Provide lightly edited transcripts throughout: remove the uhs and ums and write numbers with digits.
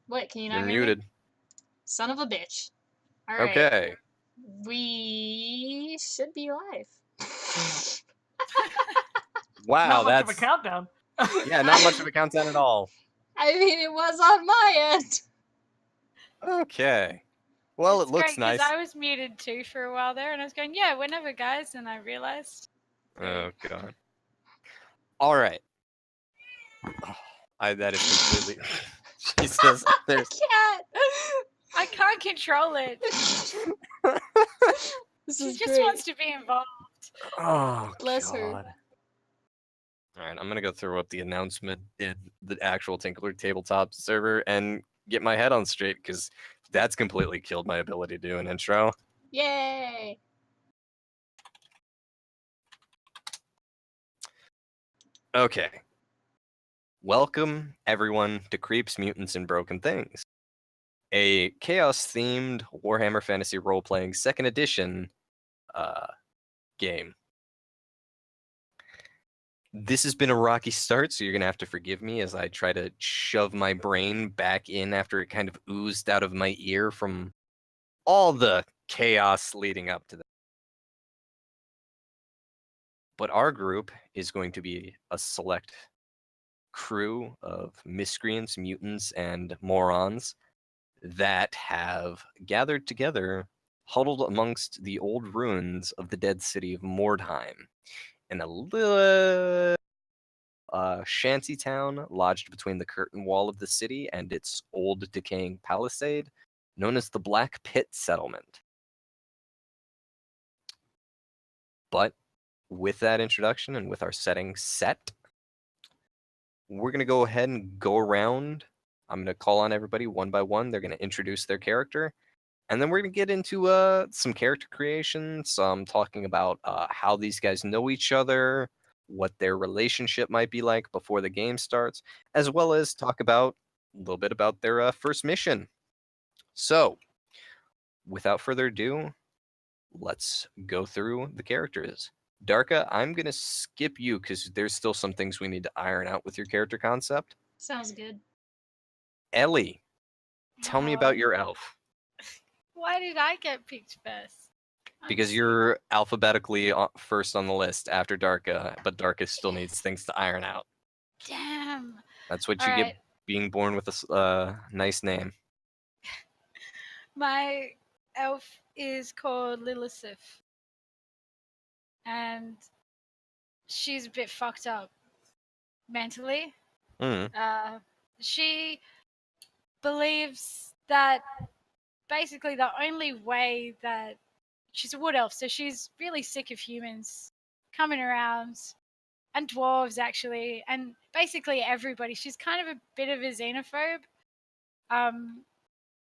What, can you You're not hear me? muted. Son of a bitch. Alright. Okay. We should be live. Wow, Not much of a that's countdown. yeah, not much of a countdown at all. I mean, it was on my end. Okay. Well, It's it looks great because nice. I was muted too for a while there, and I was going, yeah, whenever, guys, and I realized. Oh god. All right. That is completely. Jesus, there's. I can't control it. This She is just great. wants to be involved. Oh Bless god. her. All right, I'm gonna go throw up the announcement in the actual Tinkler tabletop server and get my head on straight because that's completely killed my ability to do an intro. Yay! Okay. Welcome, everyone, to Creeps, Mutants, and Broken Things, a chaos-themed Warhammer Fantasy role-playing 2nd edition game. This has been a rocky start, so you're going to have to forgive me as I try to shove my brain back in after it kind of oozed out of my ear from all the chaos leading up to that. But our group is going to be a select crew of miscreants, mutants, and morons that have gathered together, huddled amongst the old ruins of the dead city of Mordheim, in a little shanty town lodged between the curtain wall of the city and its old decaying palisade, known as the Black Pit Settlement. But with that introduction and with our setting set, we're going to go ahead and go around. I'm going to call on everybody one by one. They're going to introduce their character. And then we're going to get into some character creation, some talking about how these guys know each other, what their relationship might be like before the game starts, as well as talk about a little bit about their first mission. So, without further ado, let's go through the characters. Darka, I'm going to skip you because there's still some things we need to iron out with your character concept. Sounds good. Ellie, tell me about your elf. Why did I get picked first? Because you're alphabetically first on the list after Darka, but Darka still needs things to iron out. Damn. That's what All you right. get being born with a nice name. My elf is called Lilithsif. And she's a bit fucked up mentally. Mm. She believes that basically the only way that she's a wood elf, so she's really sick of humans coming around and dwarves actually, and basically everybody. She's kind of a bit of a xenophobe,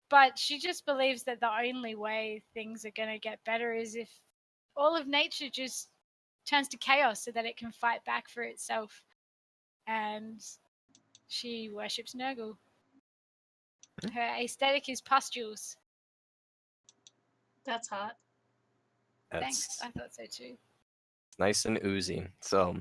but she just believes that the only way things are going to get better is if all of nature just turns to chaos so that it can fight back for itself. And she worships Nurgle. Her aesthetic is pustules. That's hot. Thanks, I thought so too. Nice and oozy. So,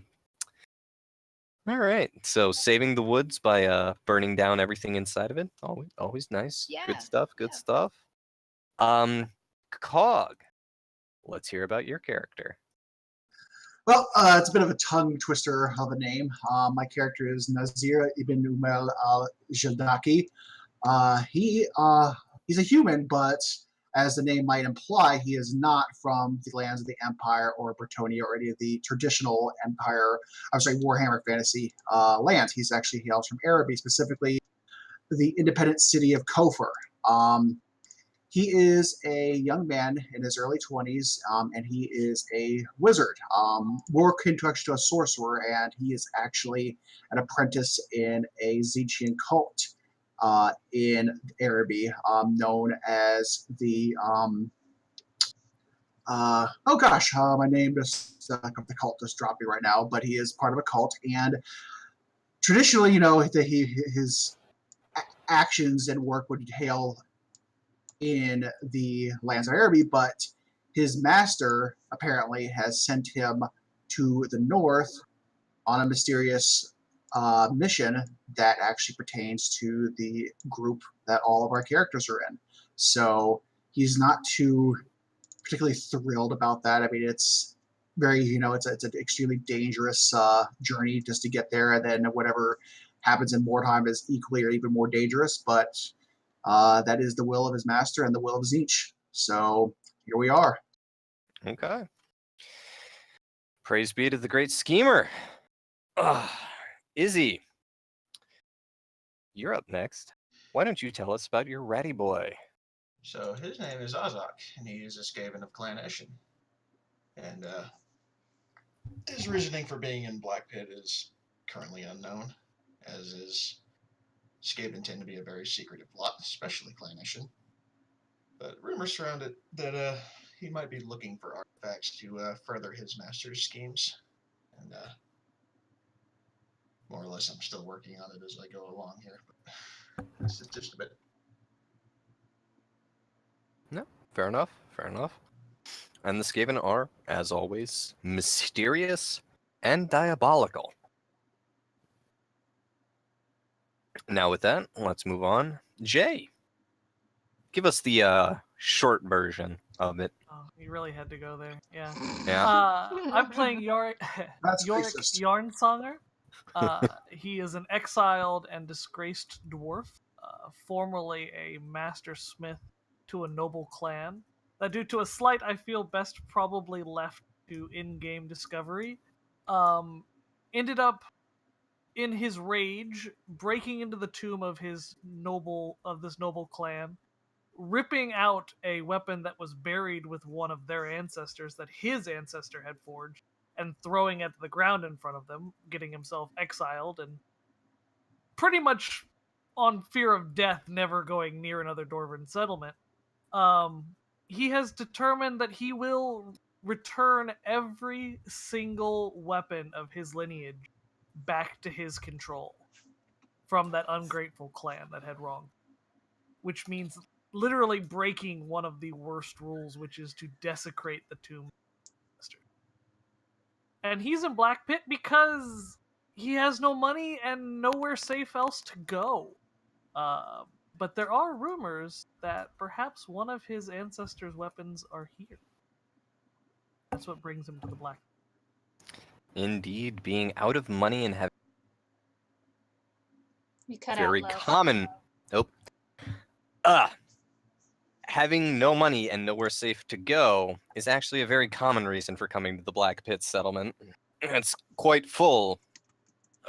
all right. So, saving the woods by burning down everything inside of it. Always nice. Yeah, Good stuff. Good yeah. stuff. Cog. Let's hear about your character. Well, it's a bit of a tongue twister of a name. My character is Nazir ibn Umel al-Jildaki. He's a human, but as the name might imply, he is not from the lands of the Empire or Bretonnia or any of the traditional Warhammer fantasy lands. He hails from Araby, specifically the independent city of Kofur. He is a young man in his early 20s, and he is a wizard, more akin to actually a sorcerer, and he is actually an apprentice in a Zechian cult in Araby, known as the my name just the cult just dropped me right now, but he is part of a cult, and traditionally, his actions and work would hail in the lands of Araby, but his master apparently has sent him to the north on a mysterious mission that actually pertains to the group that all of our characters are in. So he's not too particularly thrilled about that. I mean, it's very, it's an extremely dangerous journey just to get there, and then whatever happens in Mordheim is equally or even more dangerous. But that is the will of his master and the will of Zinch. So here we are. Okay. Praise be to the great schemer. Izzy, you're up next. Why don't you tell us about your ratty boy? So his name is Azak, and he is a Skaven of Clan Eshin. And his reasoning for being in Black Pit is currently unknown, as is Skaven tend to be a very secretive lot, especially Clan Eshin. But rumors surround it that he might be looking for artifacts to further his master's schemes. And more or less, I'm still working on it as I go along here. But it's just a bit. No, fair enough. And the Skaven are, as always, mysterious and diabolical. Now with that, let's move on. Jay, give us the short version of it. Oh, you really had to go there. Yeah. Yeah. I'm playing Yorick That's Yorick racist. Yarnsonger. He is an exiled and disgraced dwarf, formerly a master smith to a noble clan, that due to a slight I feel best probably left to in-game discovery, ended up in his rage breaking into the tomb of this noble clan, ripping out a weapon that was buried with one of their ancestors that his ancestor had forged, and throwing it to the ground in front of them, getting himself exiled and pretty much on fear of death, never going near another Dwarven settlement. He has determined that he will return every single weapon of his lineage back to his control from that ungrateful clan that had wronged, which means literally breaking one of the worst rules, which is to desecrate the tomb. And he's in Black Pit because he has no money and nowhere safe else to go. But there are rumors that perhaps one of his ancestors' weapons are here. That's what brings him to the Black Pit. Indeed, being out of money and having You cut very out low. common. Nope. Having no money and nowhere safe to go is actually a very common reason for coming to the Black Pit settlement. It's quite full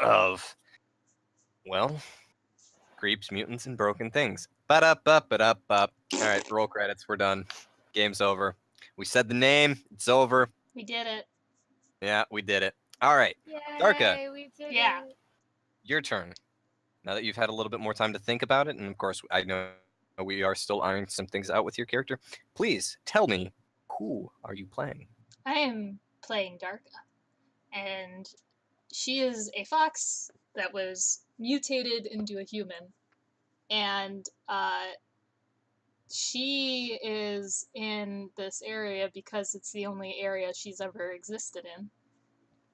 of, well, creeps, mutants, and broken things. Ba-da-ba-ba-da-ba. All right, roll credits. We're done. Game's over. We said the name. It's over. We did it. Yeah, we did it. All right, Yay, Darka. we did Yeah. it. your turn. Now that you've had a little bit more time to think about it, and of course, I know we are still ironing some things out with your character, please tell me, who are you playing? I am playing Darka, and she is a fox that was mutated into a human, and she is in this area because it's the only area she's ever existed in.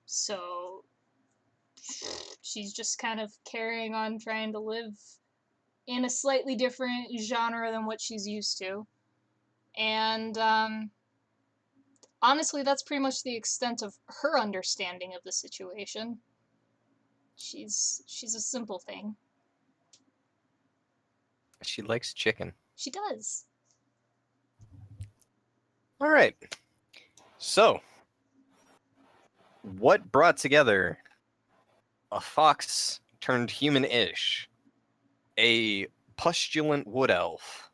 So she's just kind of carrying on trying to live in a slightly different genre than what she's used to. And honestly, that's pretty much the extent of her understanding of the situation. She's a simple thing. She likes chicken. She does. All right. So, what brought together a fox turned human-ish, a pustulant wood elf,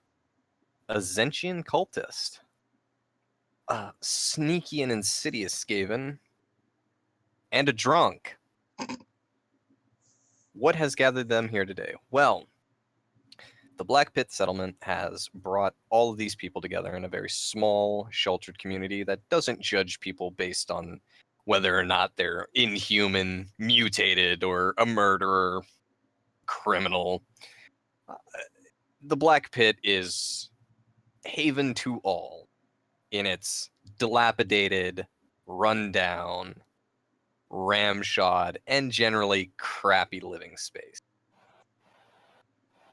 a Zentian cultist, a sneaky and insidious Skaven, and a drunk? What has gathered them here today? Well, the Black Pit settlement has brought all of these people together in a very small, sheltered community that doesn't judge people based on whether or not they're inhuman, mutated, or a murderer, criminal. The Black Pit is haven to all in its dilapidated, rundown, ramshod, and generally crappy living space.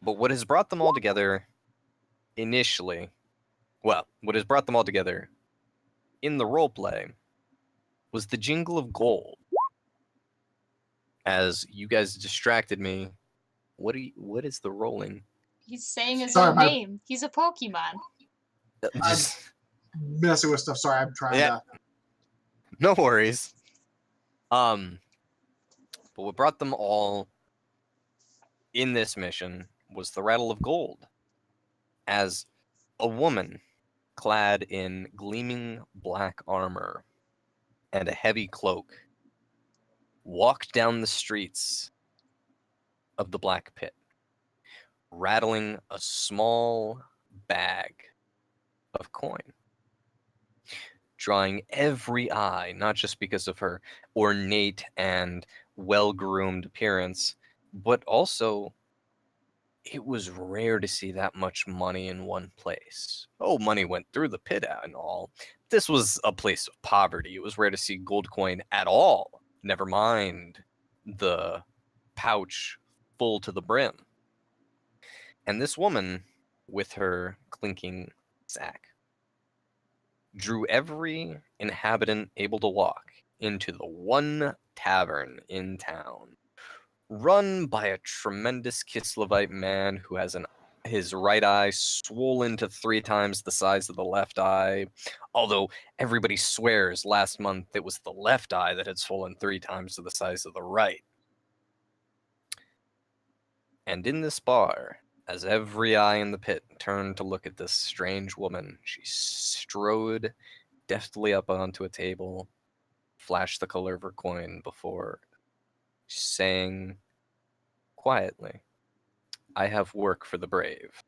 But what has brought them all together initially, what has brought them all together in the roleplay was the jingle of gold. As you guys distracted me, what is the rolling? He's saying his Sorry, own name. He's a Pokemon. Just Messing with stuff. Sorry, I'm trying Yeah. to. no worries. But what brought them all in this mission was the rattle of gold. As a woman clad in gleaming black armor and a heavy cloak walked down the streets of the Black Pit, rattling a small bag of coin, drawing every eye, not just because of her ornate and well-groomed appearance, but also it was rare to see that much money in one place. Oh, money went through the pit and all. This was a place of poverty. It was rare to see gold coin at all, never mind the pouch full to the brim. And this woman, with her clinking sack, drew every inhabitant able to walk into the one tavern in town, run by a tremendous Kislevite man who has his right eye swollen to 3 times the size of the left eye, although everybody swears last month it was the left eye that had swollen 3 times to the size of the right. And in this bar, as every eye in the pit turned to look at this strange woman, she strode deftly up onto a table, flashed the color of her coin before saying quietly, "I have work for the brave."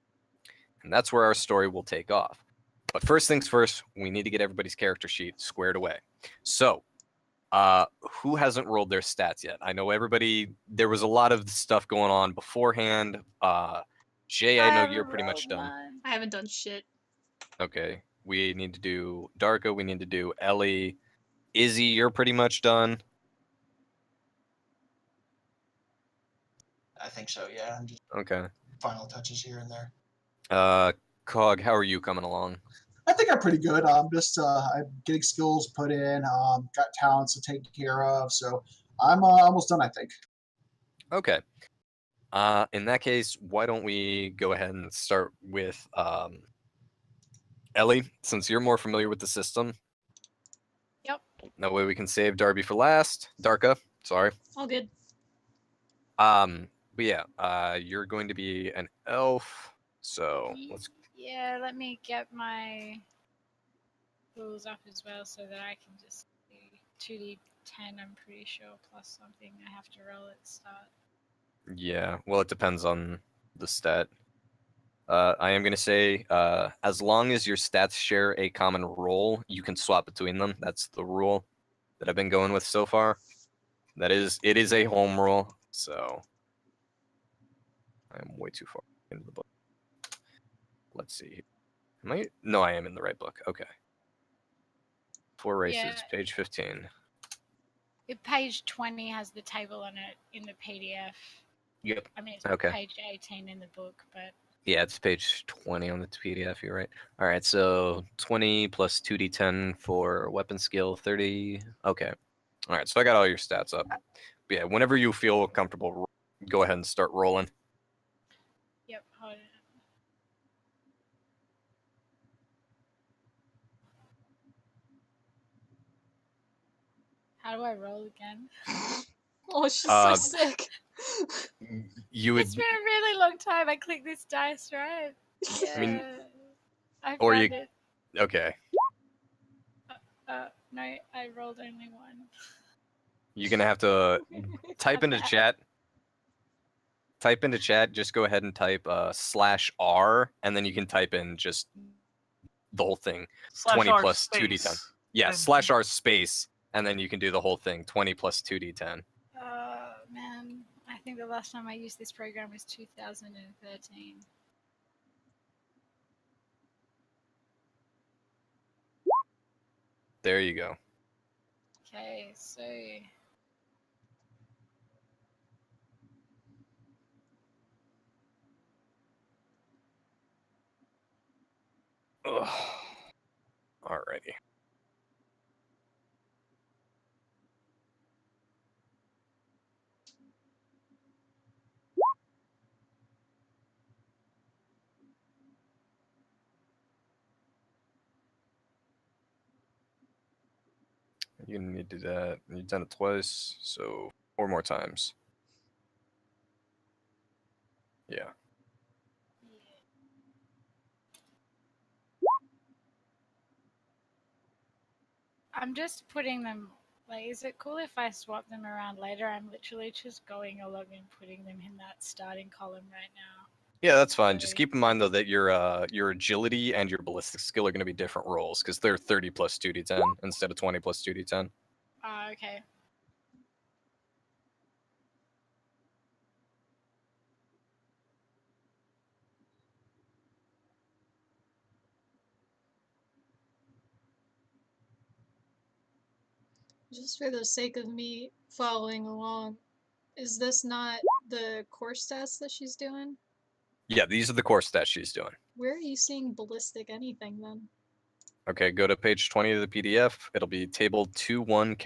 And that's where our story will take off. But first things first, we need to get everybody's character sheet squared away. So, who hasn't rolled their stats yet? I know everybody, there was a lot of stuff going on beforehand. Jay, I know you're pretty much done. I haven't done shit. Okay. We need to do Darko, we need to do Ellie. Izzy, you're pretty much done. I think so, yeah. I'm just Okay. final touches here and there. Cog, how are you coming along? I think I'm pretty good. I'm getting skills put in. Got talents to take care of. So I'm almost done, I think. Okay. In that case, why don't we go ahead and start with Ellie, since you're more familiar with the system. Yep. That way we can save Darby for last. Darka, sorry. All good. But yeah, you're going to be an elf. So let's. Yeah, let me get my rules up as well so that I can just do 2d10, I'm pretty sure, plus something I have to roll at the start. Yeah, well, it depends on the stat. I am going to say, as long as your stats share a common role, you can swap between them. That's the rule that I've been going with so far. It is a home rule, so I'm way too far into the book. Let's see. No, I am in the right book. Okay. 4 races, Yeah. page 15. Page 20 has the table on it in the PDF. Yep. I mean, it's Okay. page 18 in the book, but Yeah, it's page 20 on the PDF. You're right. All right, so 20 plus 2d10 for weapon skill, 30. Okay. All right, so I got all your stats up. But yeah, whenever you feel comfortable, go ahead and start rolling. yep, hold on. How do I roll again? Oh, she's Uh, so sick. You would, It's been a really long time. I clicked this dice, right? Yeah. I mean, I or found you- it. okay. No, I rolled only one. You're gonna have to type into Bad. chat. Type into chat. Just go ahead and type /R, and then you can type in just the whole thing. Slash 20 R plus space. 2d10. Yeah, And- /R space, and then you can do the whole thing. 20 plus 2d10. Man, I think the last time I used this program was 2013. There you go. Okay, so Ugh. Alrighty. You're gonna need to do that. You've done it twice, so 4 more times. Yeah. I'm just putting them. Like, is it cool if I swap them around later? I'm literally just going along and putting them in that starting column right now. Yeah, that's fine. Just So- keep in mind though that your agility and your ballistic skill are going to be different rolls because they're 30 plus 2d10 instead of 20 plus 2d10. Okay. Just for the sake of me following along, is this not the core stats that she's doing? Yeah, these are the core stats she's doing. Where are you seeing ballistic anything then? Okay, go to page 20 of the PDF. It'll be table 2-1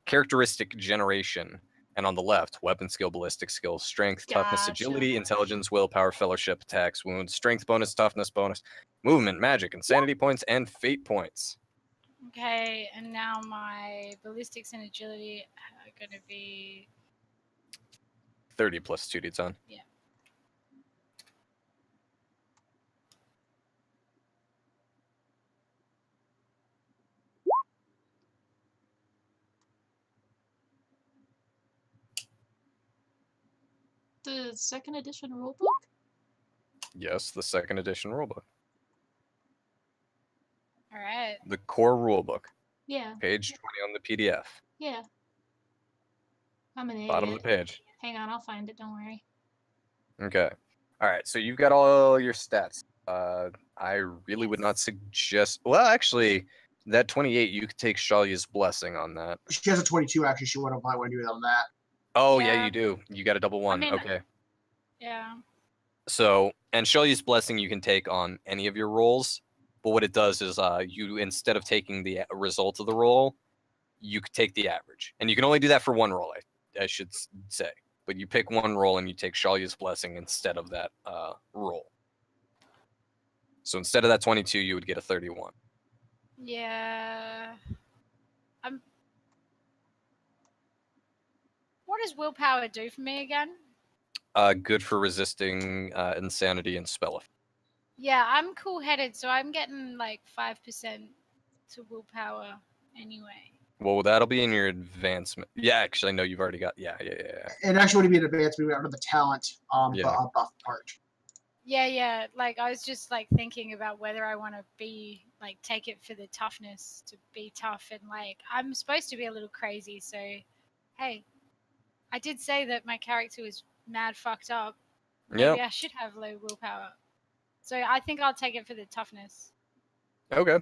characteristic generation. And on the left, weapon skill, ballistic skill, strength, toughness, Gotcha. agility, intelligence, willpower, fellowship, attacks, wounds, strength bonus, toughness bonus, movement, magic, insanity points, and fate points. Okay, and now my ballistics and agility are going to be 30 plus 2d10. Yeah. The second edition rulebook? Yes, the second edition rulebook. all right. The core rulebook, Yeah, page 20 on the PDF. yeah. I'm an Bottom of idiot. the page. Hang on, I'll find it, don't worry. Okay. All right. So you've got all your stats. I really would not Yes. suggest. Well, actually, that 28, you could take Shalia's blessing on that. She has a 22. Actually, she would have might want to do it on that. Oh yeah, Yeah. you do. You got a double one. mean- Okay. Yeah. So, and Shalia's blessing you can take on any of your rolls, but what it does is, you instead of taking the result of the roll, you could take the average, and you can only do that for one roll. I should say, but you pick one roll and you take Shalia's blessing instead of that roll. So instead of that 22, you would get a 31. Yeah. What does willpower do for me again? Good for resisting insanity and spell effect. Yeah, I'm cool-headed, so I'm getting like 5% to willpower anyway. Well, that'll be in your advancement. Yeah, actually, no, you've already got. Yeah. It actually would be an advancement out of the talent Yeah. buff part. Yeah. Like I was just like thinking about whether I want to be like take it for the toughness to be tough, and like I'm supposed to be a little crazy, so hey, I did say that my character was mad fucked up. Maybe Yep. I should have low willpower. So I think I'll take it for the toughness. Okay.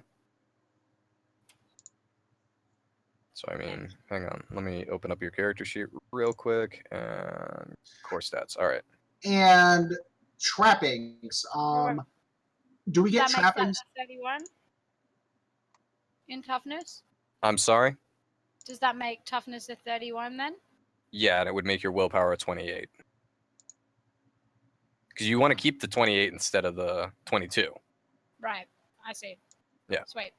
So I mean, hang on. Let me open up your character sheet real quick and core stats. All right. And trappings. Do we get That makes that trappings? a 31 in toughness. I'm sorry. Does that make toughness a 31 then? Yeah, and it would make your willpower a 28. Because you want to keep the 28 instead of the 22. Right. I see. Yeah. Sweet.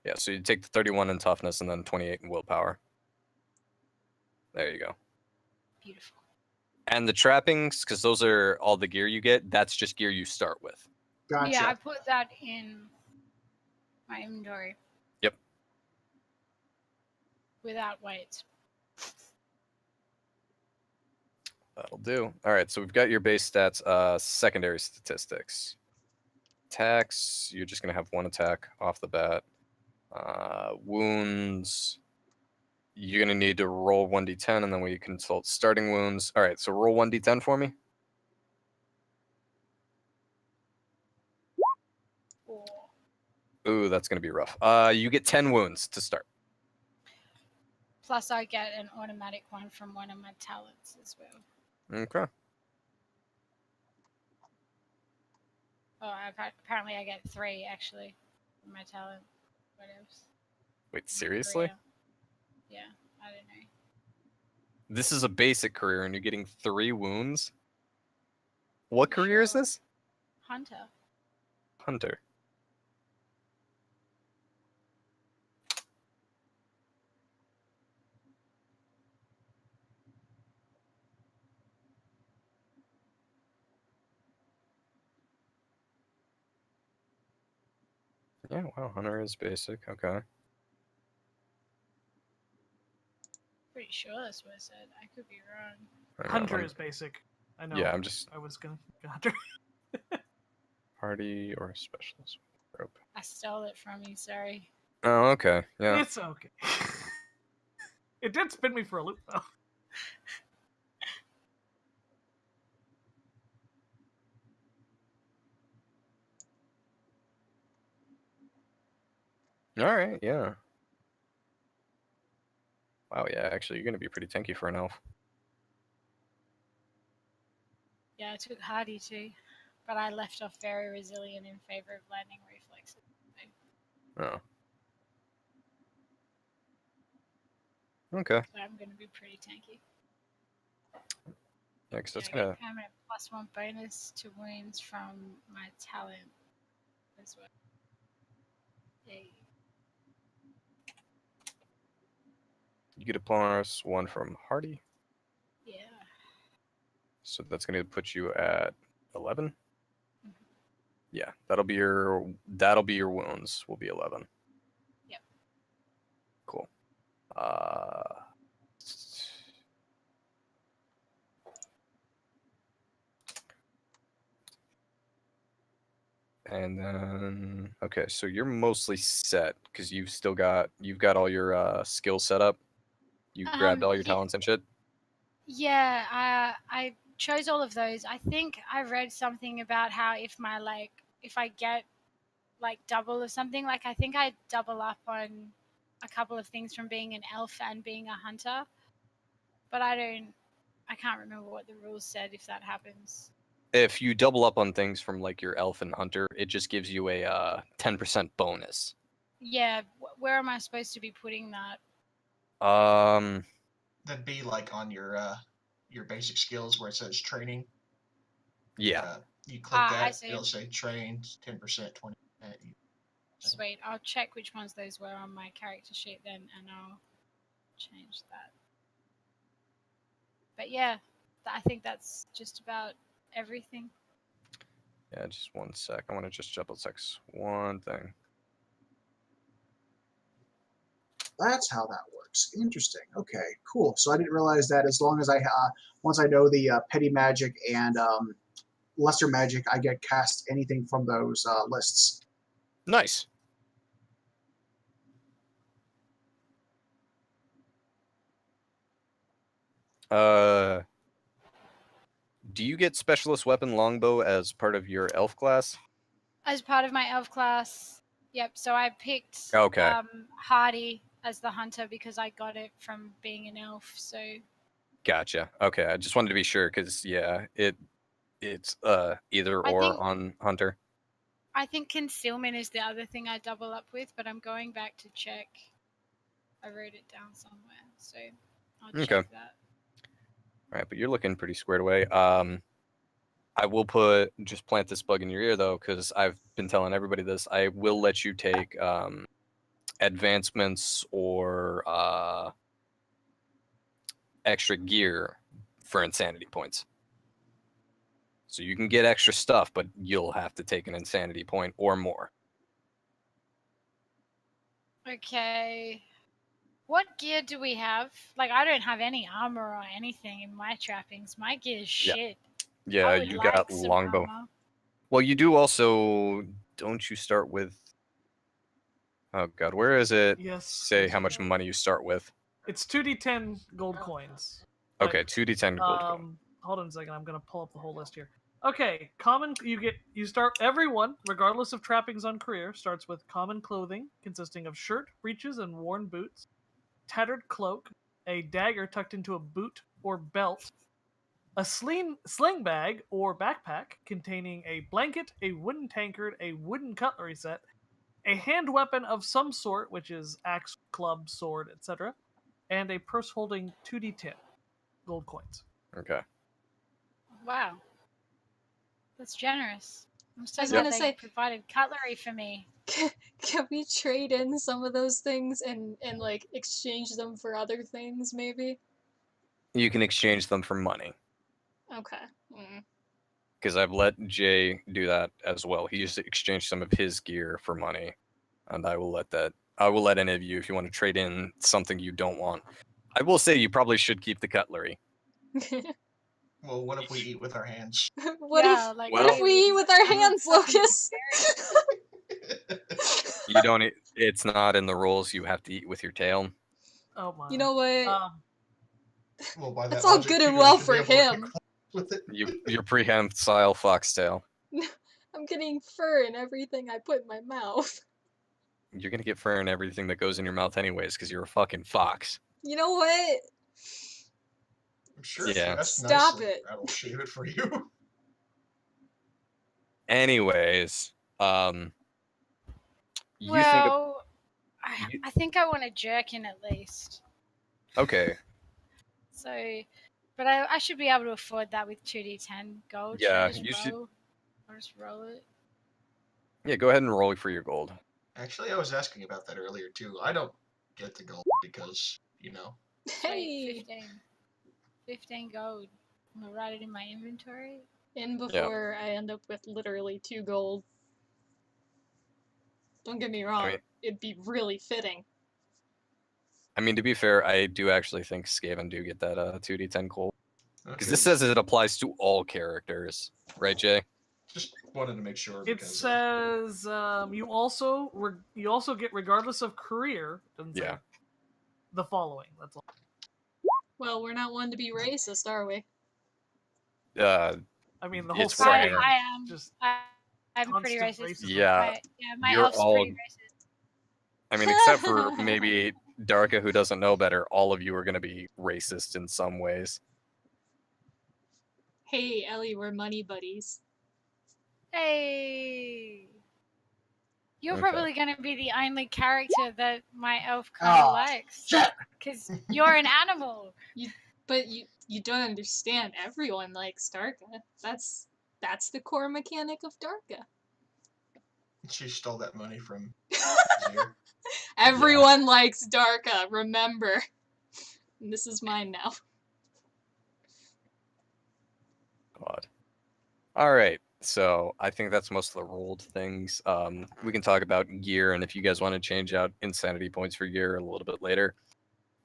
Yeah, so you take the 31 in toughness and then 28 in willpower. There you go. Beautiful. And the trappings, because those are all the gear you get, that's just gear you start with. Gotcha. Yeah, I put that in my inventory. Yep. Without weights. That'll do. All right, so we've got your base stats, secondary statistics. Attacks, you're just going to have one attack off the bat. Wounds, you're going to need to roll 1d10, and then we consult starting wounds. All right, so roll 1d10 for me. Or Ooh, that's going to be rough. You get 10 wounds to start. plus I get an automatic one from one of my talents as well. Okay. Oh, apparently I get 3 actually. For my talent. What else? Wait, My seriously? career. Yeah, I don't know. This is a basic career and you're getting 3 wounds? What career is Sure. this? Hunter. Hunter. Yeah, wow, Hunter is basic. Okay. Pretty sure that's what I said. I could be wrong. I know, Hunter is basic. I know. Yeah, I'm just I was gonna Hunter. party or specialist group. I stole it from you, sorry. Oh, okay. Yeah. It's okay. It did spin me for a loop though. All right. Yeah. Wow. Yeah. Actually, you're gonna be pretty tanky for an elf. Yeah, I took Hardy too, but I left off very resilient in favor of lightning reflexes. Oh. Okay. So I'm going to be pretty tanky. Yeah, because that's I get gonna. permanent +1 bonus to wounds from my talent as well. Yay. You get a +1 from Hardy, Yeah. so that's gonna put you at 11. Mhm. Yeah, that'll be your wounds. Will be 11. Yep. Cool. Uh. And then okay, so you're mostly set because you've got all your skills set up. You grabbed all your Yeah, talents and shit. yeah. I chose all of those. I think I read something about how if I get like double or something, like I think I double up on a couple of things from being an elf and being a hunter, but I can't remember what the rules said if that happens. If you double up on things from like your elf and hunter, it just gives you a 10% bonus. Yeah, where am I supposed to be putting that? Um, That'd be like on your basic skills where it says training. yeah. You click I that, see. it'll say trained 10%, 20%. Sweet. I'll check which ones those were on my character sheet then, and I'll change that. But yeah, I think that's just about everything. Yeah, just one sec. I want to just double check one thing. That's how that works. Interesting. Okay, cool. So I didn't realize that as long as once I know the petty magic and lesser magic, I get cast anything from those lists. Nice. Uh, do you get specialist weapon longbow as part of your elf class? As part of my elf class, yep. So I picked Okay. Hardy as the hunter because I got it from being an elf. So Gotcha. Okay, I just wanted to be sure because yeah, it's either I or think on hunter. I think concealment is the other thing I double up with, but I'm going back to check. I wrote it down somewhere, so I'll Okay. check that. All right, but you're looking pretty squared away. I will just plant this bug in your ear though, because I've been telling everybody this. I will let you take advancements or extra gear for insanity points. So you can get extra stuff, but you'll have to take an insanity point or more. Okay. What gear do we have? Like, I don't have any armor or anything in my trappings. My gear is Yeah. shit. Yeah, I would you like got some longbow. armor. Well, you do also. Don't you start with? Oh God, where is it? Yes. Say how much money you start with. It's 2d10 gold coins. But, Okay, 2d10 gold coin. Hold on a second. I'm gonna pull up the whole list here. Okay, you start everyone, regardless of trappings on career, starts with common clothing consisting of shirt, breeches, and worn boots, tattered cloak, a dagger tucked into a boot or belt, a sling bag or backpack containing a blanket, a wooden tankard, a wooden cutlery set, a hand weapon of some sort, which is axe, club, sword, etc., and a purse holding 2d10 gold coins. Okay. Wow. That's generous. I'm so I was glad gonna they say- provided cutlery for me. Can we trade in some of those things and like exchange them for other things maybe? You can exchange them for money. Okay. Mm. Because I've let Jay do that as well. He used to exchange some of his gear for money. And I will let any of you, if you want to trade in something you don't want. I will say you probably should keep the cutlery. Well, what if we eat with our hands? What Yeah, if like, what if Well- we eat with our hands, Lucas? You don't eat, it's not in the rules, you have to eat with your tail. Oh my. You know what? Well, by That's that all logic, good and too, I well should be for able to pick him. with it. Your prehensile foxtail. I'm getting fur in everything I put in my mouth. You're gonna get fur and everything that goes in your mouth anyways, because you're a fucking fox. You know what? I'm sure Yeah. if you ask Stop nicely, it. that'll shave it for you. Anyways, you think of, Well, you- I think I want a jerkin at least. okay, So, but I should be able to afford that with 2d10 gold. Yeah, Should I you just should- roll? I'll just roll it. yeah, go ahead and roll for your gold. Actually, I was asking about that earlier too. I don't get the gold because, you know. Sweet, Hey, 15. 15 gold. I'm gonna write it in my inventory. in before I end up with literally 2 gold. Don't get me wrong, mean- it'd be really fitting. I mean, to be fair, I do actually think Skaven do get that 2d10 gold. Because Okay, this says it applies to all characters, right, Jay? just wanted to make sure It because says you also get regardless of career. Doesn't say Yeah. the following. That's all. Well, we're not one to be racist, are we? I mean, the whole It's setting fair. I is am. just I'm pretty constant racist. racism. Yeah. My You're elf's all- pretty racist. I mean, except for maybe Darka, who doesn't know better, all of you are going to be racist in some ways. Hey, Ellie, we're money buddies. Hey. You're Okay. probably going to be the only character that my elf kind of Oh, likes. shit! Because you're an animal. But you don't understand. Everyone likes Darka. That's the core mechanic of Darka. she stole that money from Zir. Everyone likes Darka, remember. And this is mine now. God. All right. So I think that's most of the rolled things. We can talk about gear, and if you guys want to change out insanity points for gear a little bit later.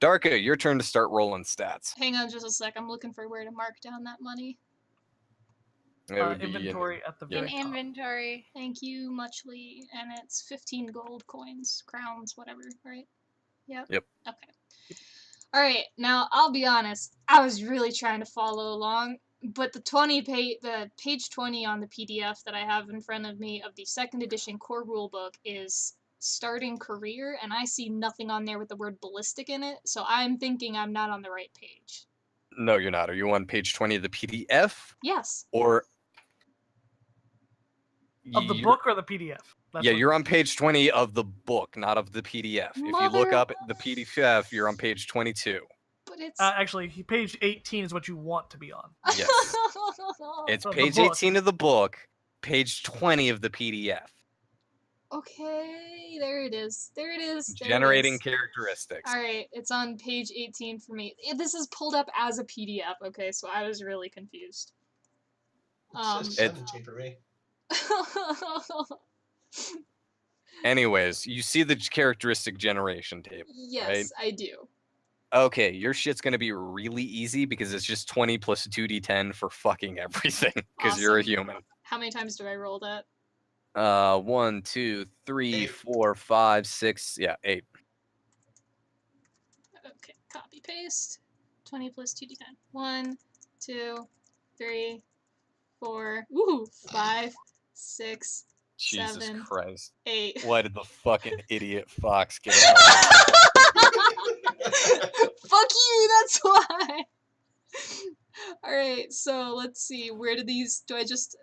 Darka, your turn to start rolling stats. Hang on just a sec. I'm looking for where to mark down that money. It would be in- inventory at the In very top. inventory. Thank you, Muchly. And it's 15 gold coins, crowns, whatever, right? Yep. Yep. Okay. Alright, now I'll be honest. I was really trying to follow along, but the page 20 on the PDF that I have in front of me of the 2nd edition core rulebook is starting career, and I see nothing on there with the word ballistic in it, so I'm thinking I'm not on the right page. No, you're not. Are you on page 20 of the PDF? Yes. Or Of the You're- book or the PDF? That's yeah, what- you're on page 20 of the book, not of the PDF. If you look Mother- up the PDF, you're on page 22. But it's... Actually, page 18 is what you want to be on. Yes. It's Of the page book. 18 of the book, page 20 of the PDF. Okay, there it is. There it is. There Generating it is. characteristics. Alright, it's on page 18 for me. This is pulled up as a PDF, okay, so I was really confused. It says 17 for me. Anyways, you see the characteristic generation table. Yes, I do. Okay, your shit's gonna be really easy because it's just 20 plus 2d10 for fucking everything. Because you're a Awesome. human. How many times do I roll that? 1, 2, 3, Eight. 4, 5, 6, yeah, 8. Okay, copy paste. 20 plus 2d10. 1, 2, 3, 4, woohoo, 5, 6, Jesus 7, Christ. 8. Why did the fucking idiot fox get Fuck out? you, that's why! All right, so let's see. Where do I just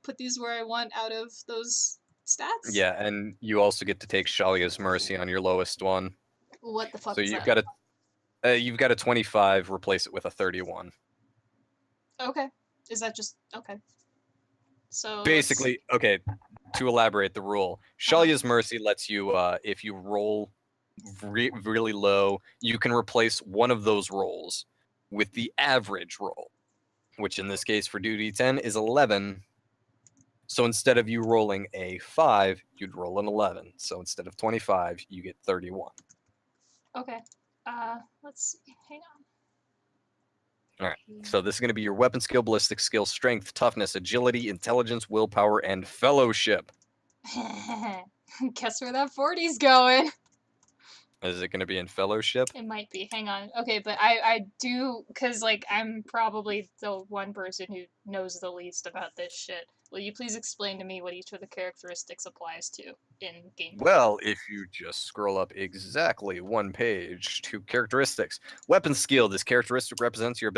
put these where I want out of those stats? Yeah, and you also get to take Shalia's Mercy on your lowest one. What the fuck So is you've that? got you've got a 25, replace it with a 31. Okay. Is that just okay? So Basically, okay, to elaborate the rule, Shalia's Mercy lets you, if you roll really low, you can replace one of those rolls with the average roll, which in this case for duty 10 is 11. So instead of you rolling a 5, you'd roll an 11. So instead of 25, you get 31. okay. Let's see. Hang on. All right. So this is going to be your weapon skill, ballistic skill, strength, toughness, agility, intelligence, willpower, and fellowship. Guess where that 40's going? Is it going to be in fellowship? It might be. Hang on. Okay, but I do, because, like, I'm probably the one person who knows the least about this shit. Will you please explain to me what each of the characteristics applies to in gameplay? Well, if you just scroll up exactly one page to characteristics. Weapon skill. This characteristic represents your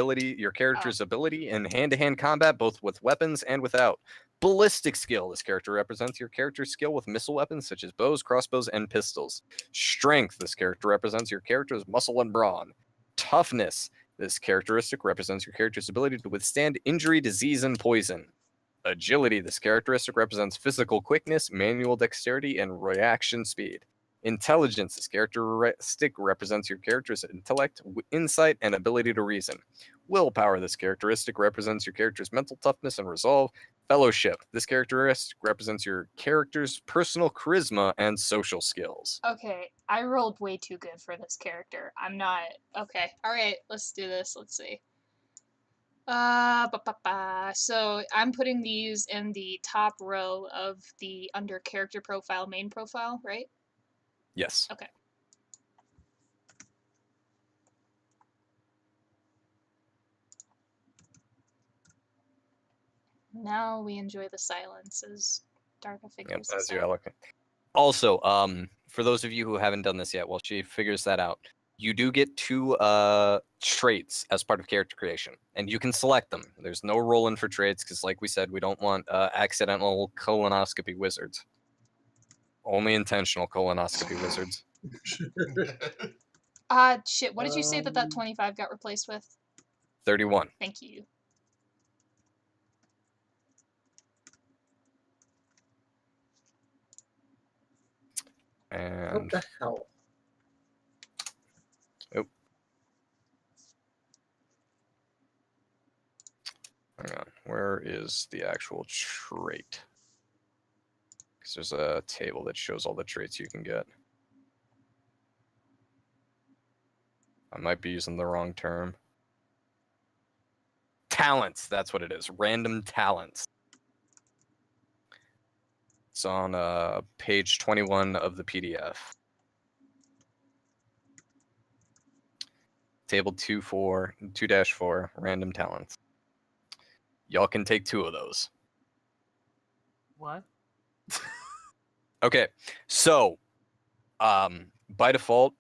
character's ability in hand-to-hand combat, both with weapons and without. Ballistic skill. This character represents your character's skill with missile weapons such as bows, crossbows, and pistols. Strength. This character represents your character's muscle and brawn. Toughness. This characteristic represents your character's ability to withstand injury, disease, and poison. Agility. This characteristic represents physical quickness, manual dexterity, and reaction speed. Intelligence. This characteristic represents your character's intellect, insight, and ability to reason. Willpower. This characteristic represents your character's mental toughness and resolve. Fellowship. This characteristic represents your character's personal charisma and social skills. Okay, I rolled way too good for this character. I'm not. Okay, alright, let's do this. Let's see. So I'm putting these in the top row of the under character profile, main profile, right? Yes. Okay. Now we enjoy the silence as Darka figures this As you out. allocate. Also, for those of you who haven't done this yet, while she figures that out, you do get 2 traits as part of character creation, and you can select them. There's no rolling for traits because, like we said, we don't want accidental colonoscopy wizards. Only intentional colonoscopy wizards. Shit, what did you say that 25 got replaced with? 31. Thank you. What And the hell? hang on, where is the actual trait? Because there's a table that shows all the traits you can get. I might be using the wrong term. Talents, that's what it is. Random talents. It's on page 21 of the PDF. Table 2-4, random talents. Y'all can take 2 of those. What? Okay, so by default,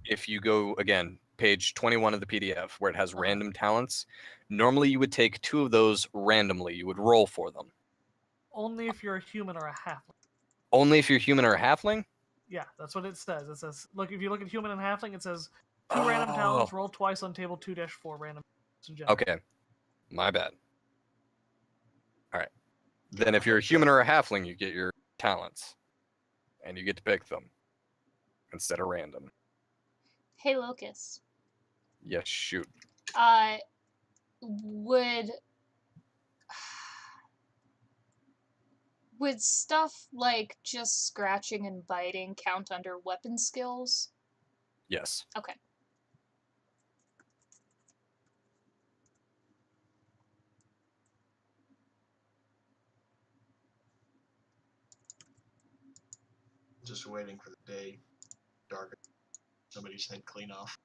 if you go again, page 21 of the PDF where it has random talents, normally you would take 2 of those randomly. You would roll for them. Only if you're a human or a halfling. Only if you're human or a halfling? Yeah, that's what it says. It says, look, if you look at human and halfling, it says 2 random talents, roll twice on table 2-4 random. Okay, my bad. All right. Then if you're a human or a halfling, you get your talents. And you get to pick them instead of random. Hey, Locust. Yes, shoot. Would stuff like just scratching and biting count under weapon skills? Yes. Okay. Just waiting for the day, dark, somebody's head clean off.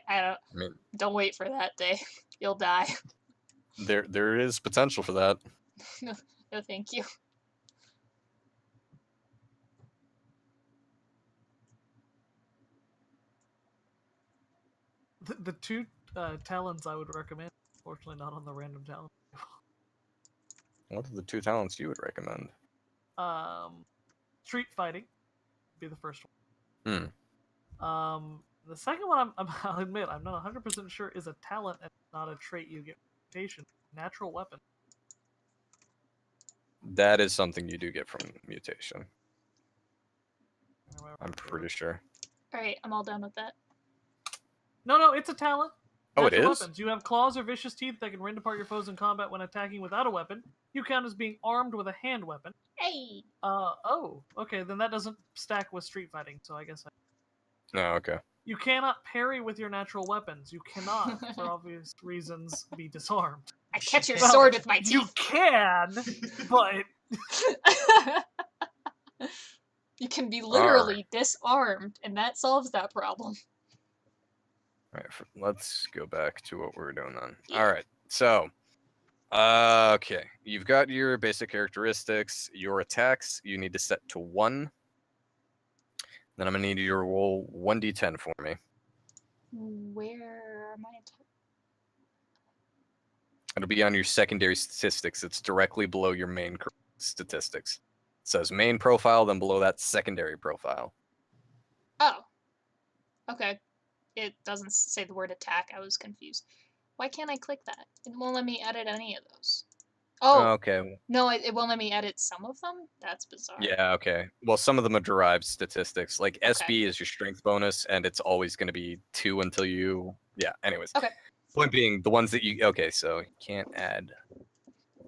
I don't wait for that day. You'll die. There is potential for that. No, thank you. The 2 talents I would recommend. Fortunately, not on the random talent. What are the 2 talents you would recommend? Street fighting would be the first Hmm. one. The second one, I'll admit, I'm not 100% sure is a talent and not a trait you get from mutation. Natural weapon. That is something you do get from mutation. I'm pretty sure. Alright, I'm all done with that. No, it's a talent. Oh, it Natural is? weapons. You have claws or vicious teeth that can rend apart your foes in combat when attacking without a weapon. You count as being armed with a hand weapon. Hey! Oh, okay, then that doesn't stack with street fighting, so I guess No, okay. You cannot parry with your natural weapons. You cannot, for obvious reasons, be disarmed. I catch your Well, sword with my You teeth! can, but You can be literally disarmed, and that solves that problem. Alright, let's go back to what we were doing then. Yeah. Alright, so... okay, you've got your basic characteristics. Your attacks, you need to set to 1. Then I'm going to need you to roll 1d10 for me. Where am I? It'll be on your secondary statistics. It's directly below your main statistics. It says main profile, then below that secondary profile. Oh. Okay. It doesn't say the word attack. I was confused. Why can't I click that? It won't let me edit any of those. Oh, Okay. no, it won't let me edit some of them? That's bizarre. Yeah, okay. Well, some of them are derived statistics. Like Okay. SB is your strength bonus, and it's always going to be 2 until you... Yeah, anyways. Okay. Point being, the ones that you... Okay, so you can't add...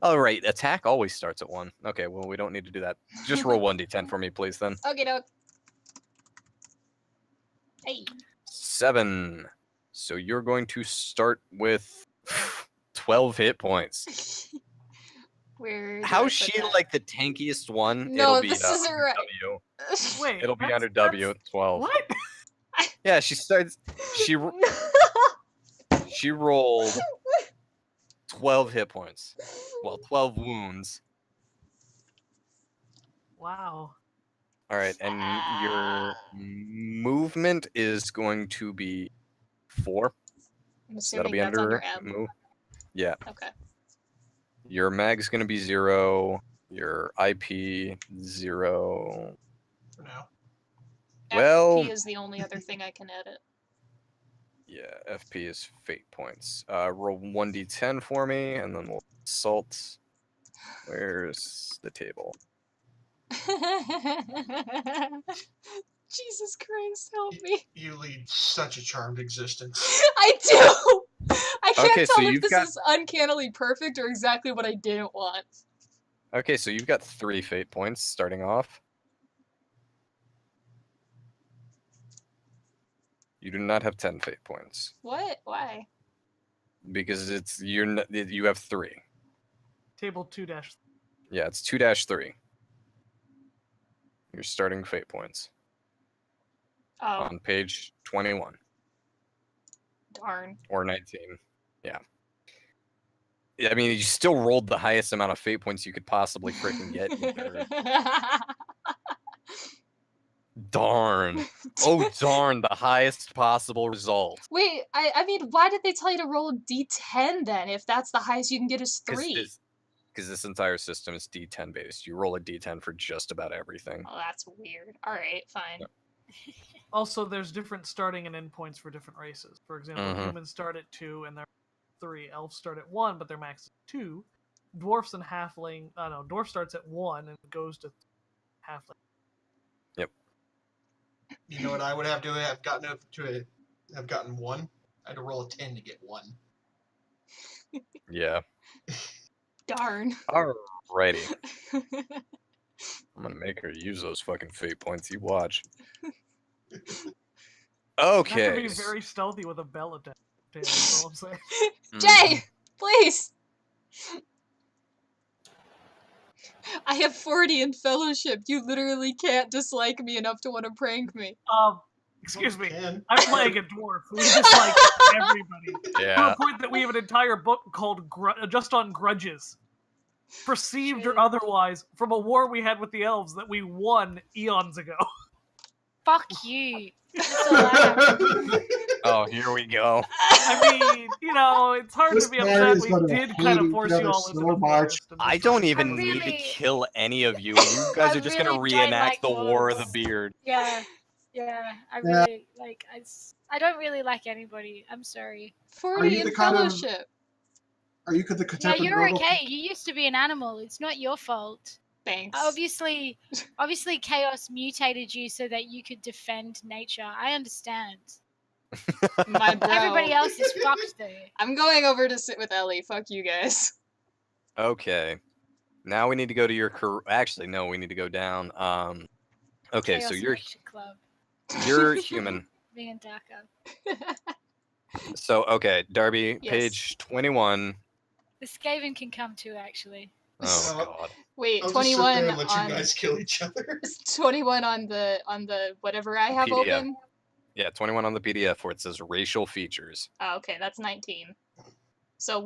Oh, right. Attack always starts at 1. Okay, well, we don't need to do that. Just roll 1d10 for me, please, then. Okay, doke. Hey. 7. So you're going to start with 12 hit points. Where? How's she like the tankiest one? No, It'll be this isn't under right. W. wait, It'll be that's- under W that's- at 12. What? Yeah, she starts. She rolled 12 hit points. Well, 12 wounds. Wow. All right, and your movement is going to be 4. I'm So that'll assuming be that's under under M. move. Yeah. Okay. Your mag's going to be 0. Your IP 0. For now. Well- FP is the only other thing I can edit. Yeah, FP is fate points. Roll 1d10 for me, and then we'll consult. Where's the table? Jesus Christ, help me. You lead such a charmed existence. I do! I can't Okay, so tell if you've this got- is uncannily perfect or exactly what I didn't want. Okay, so you've got 3 fate points starting off. You do not have 10 fate points What? Why? because you have 3. Table 2-. Yeah, it's 2-3. Your starting fate points Oh, on page 21 darn. or 19. Yeah. I mean, you still rolled the highest amount of fate points you could possibly freaking get. You nerd. Darn. Oh, darn, the highest possible result. Wait, I mean, why did they tell you to roll a d10 then if that's the highest you can get is 3? Because this entire system is D10 based. You roll a D10 for just about everything. Oh, that's weird. Alright, fine. Also, there's different starting and end points for different races. For example, Mhm. humans start at 2 and they're 3. Elves start at 1, but their max is 2. Dwarfs and halfling, dwarf starts at 1 and goes to halfling. You know what I would have to have gotten have gotten 1? I had to roll a 10 to get 1. Yeah. Darn. Alrighty. I'm gonna make her use those fucking fate points. You watch. You have Okay. to be very stealthy with a bell attack. That's all I'm saying. Jay! Please! I have 40 in fellowship. You literally can't dislike me enough to want to prank me. Excuse me. Can. I'm playing a dwarf. We dislike everybody. To Yeah. the point that we have an entire book called just on grudges. Perceived or Shit. otherwise, from a war we had with the elves that we won eons ago. Fuck you. That's all I have to say. Oh, here we go. I mean, it's hard This to be party upset. is We gonna did hate kind of each force you other all into so the much. forest. and I we're don't trying to even do need to really- kill any of you. You guys I are just gonna really don't reenact like the War of the wolves. Beard. Yeah. Yeah. I Yeah. really like. I don't really like anybody. I'm sorry. Are you Forty the in kind of- Fellowship. Are you the Yeah, Katepa you're Nurgle? okay. You used to be an animal. It's not your fault. Thanks. Obviously, chaos mutated you so that you could defend nature. I understand. My bro. Everybody else is fucked though. I'm going over to sit with Ellie. Fuck you guys. Okay. Now we need to go to your Actually, no, we need to go down. Okay, so Chaos you're Nature Club. human. Me and Daka. So okay, Darby, Yes. page 21. The Skaven can come too, actually. Oh Oh. god. Wait, I'll just sit there 21 and let you on guys kill each other. 21 on the whatever I have PDF. open. Yeah, 21 on the PDF where it says racial features. Oh, okay, that's 19. So Says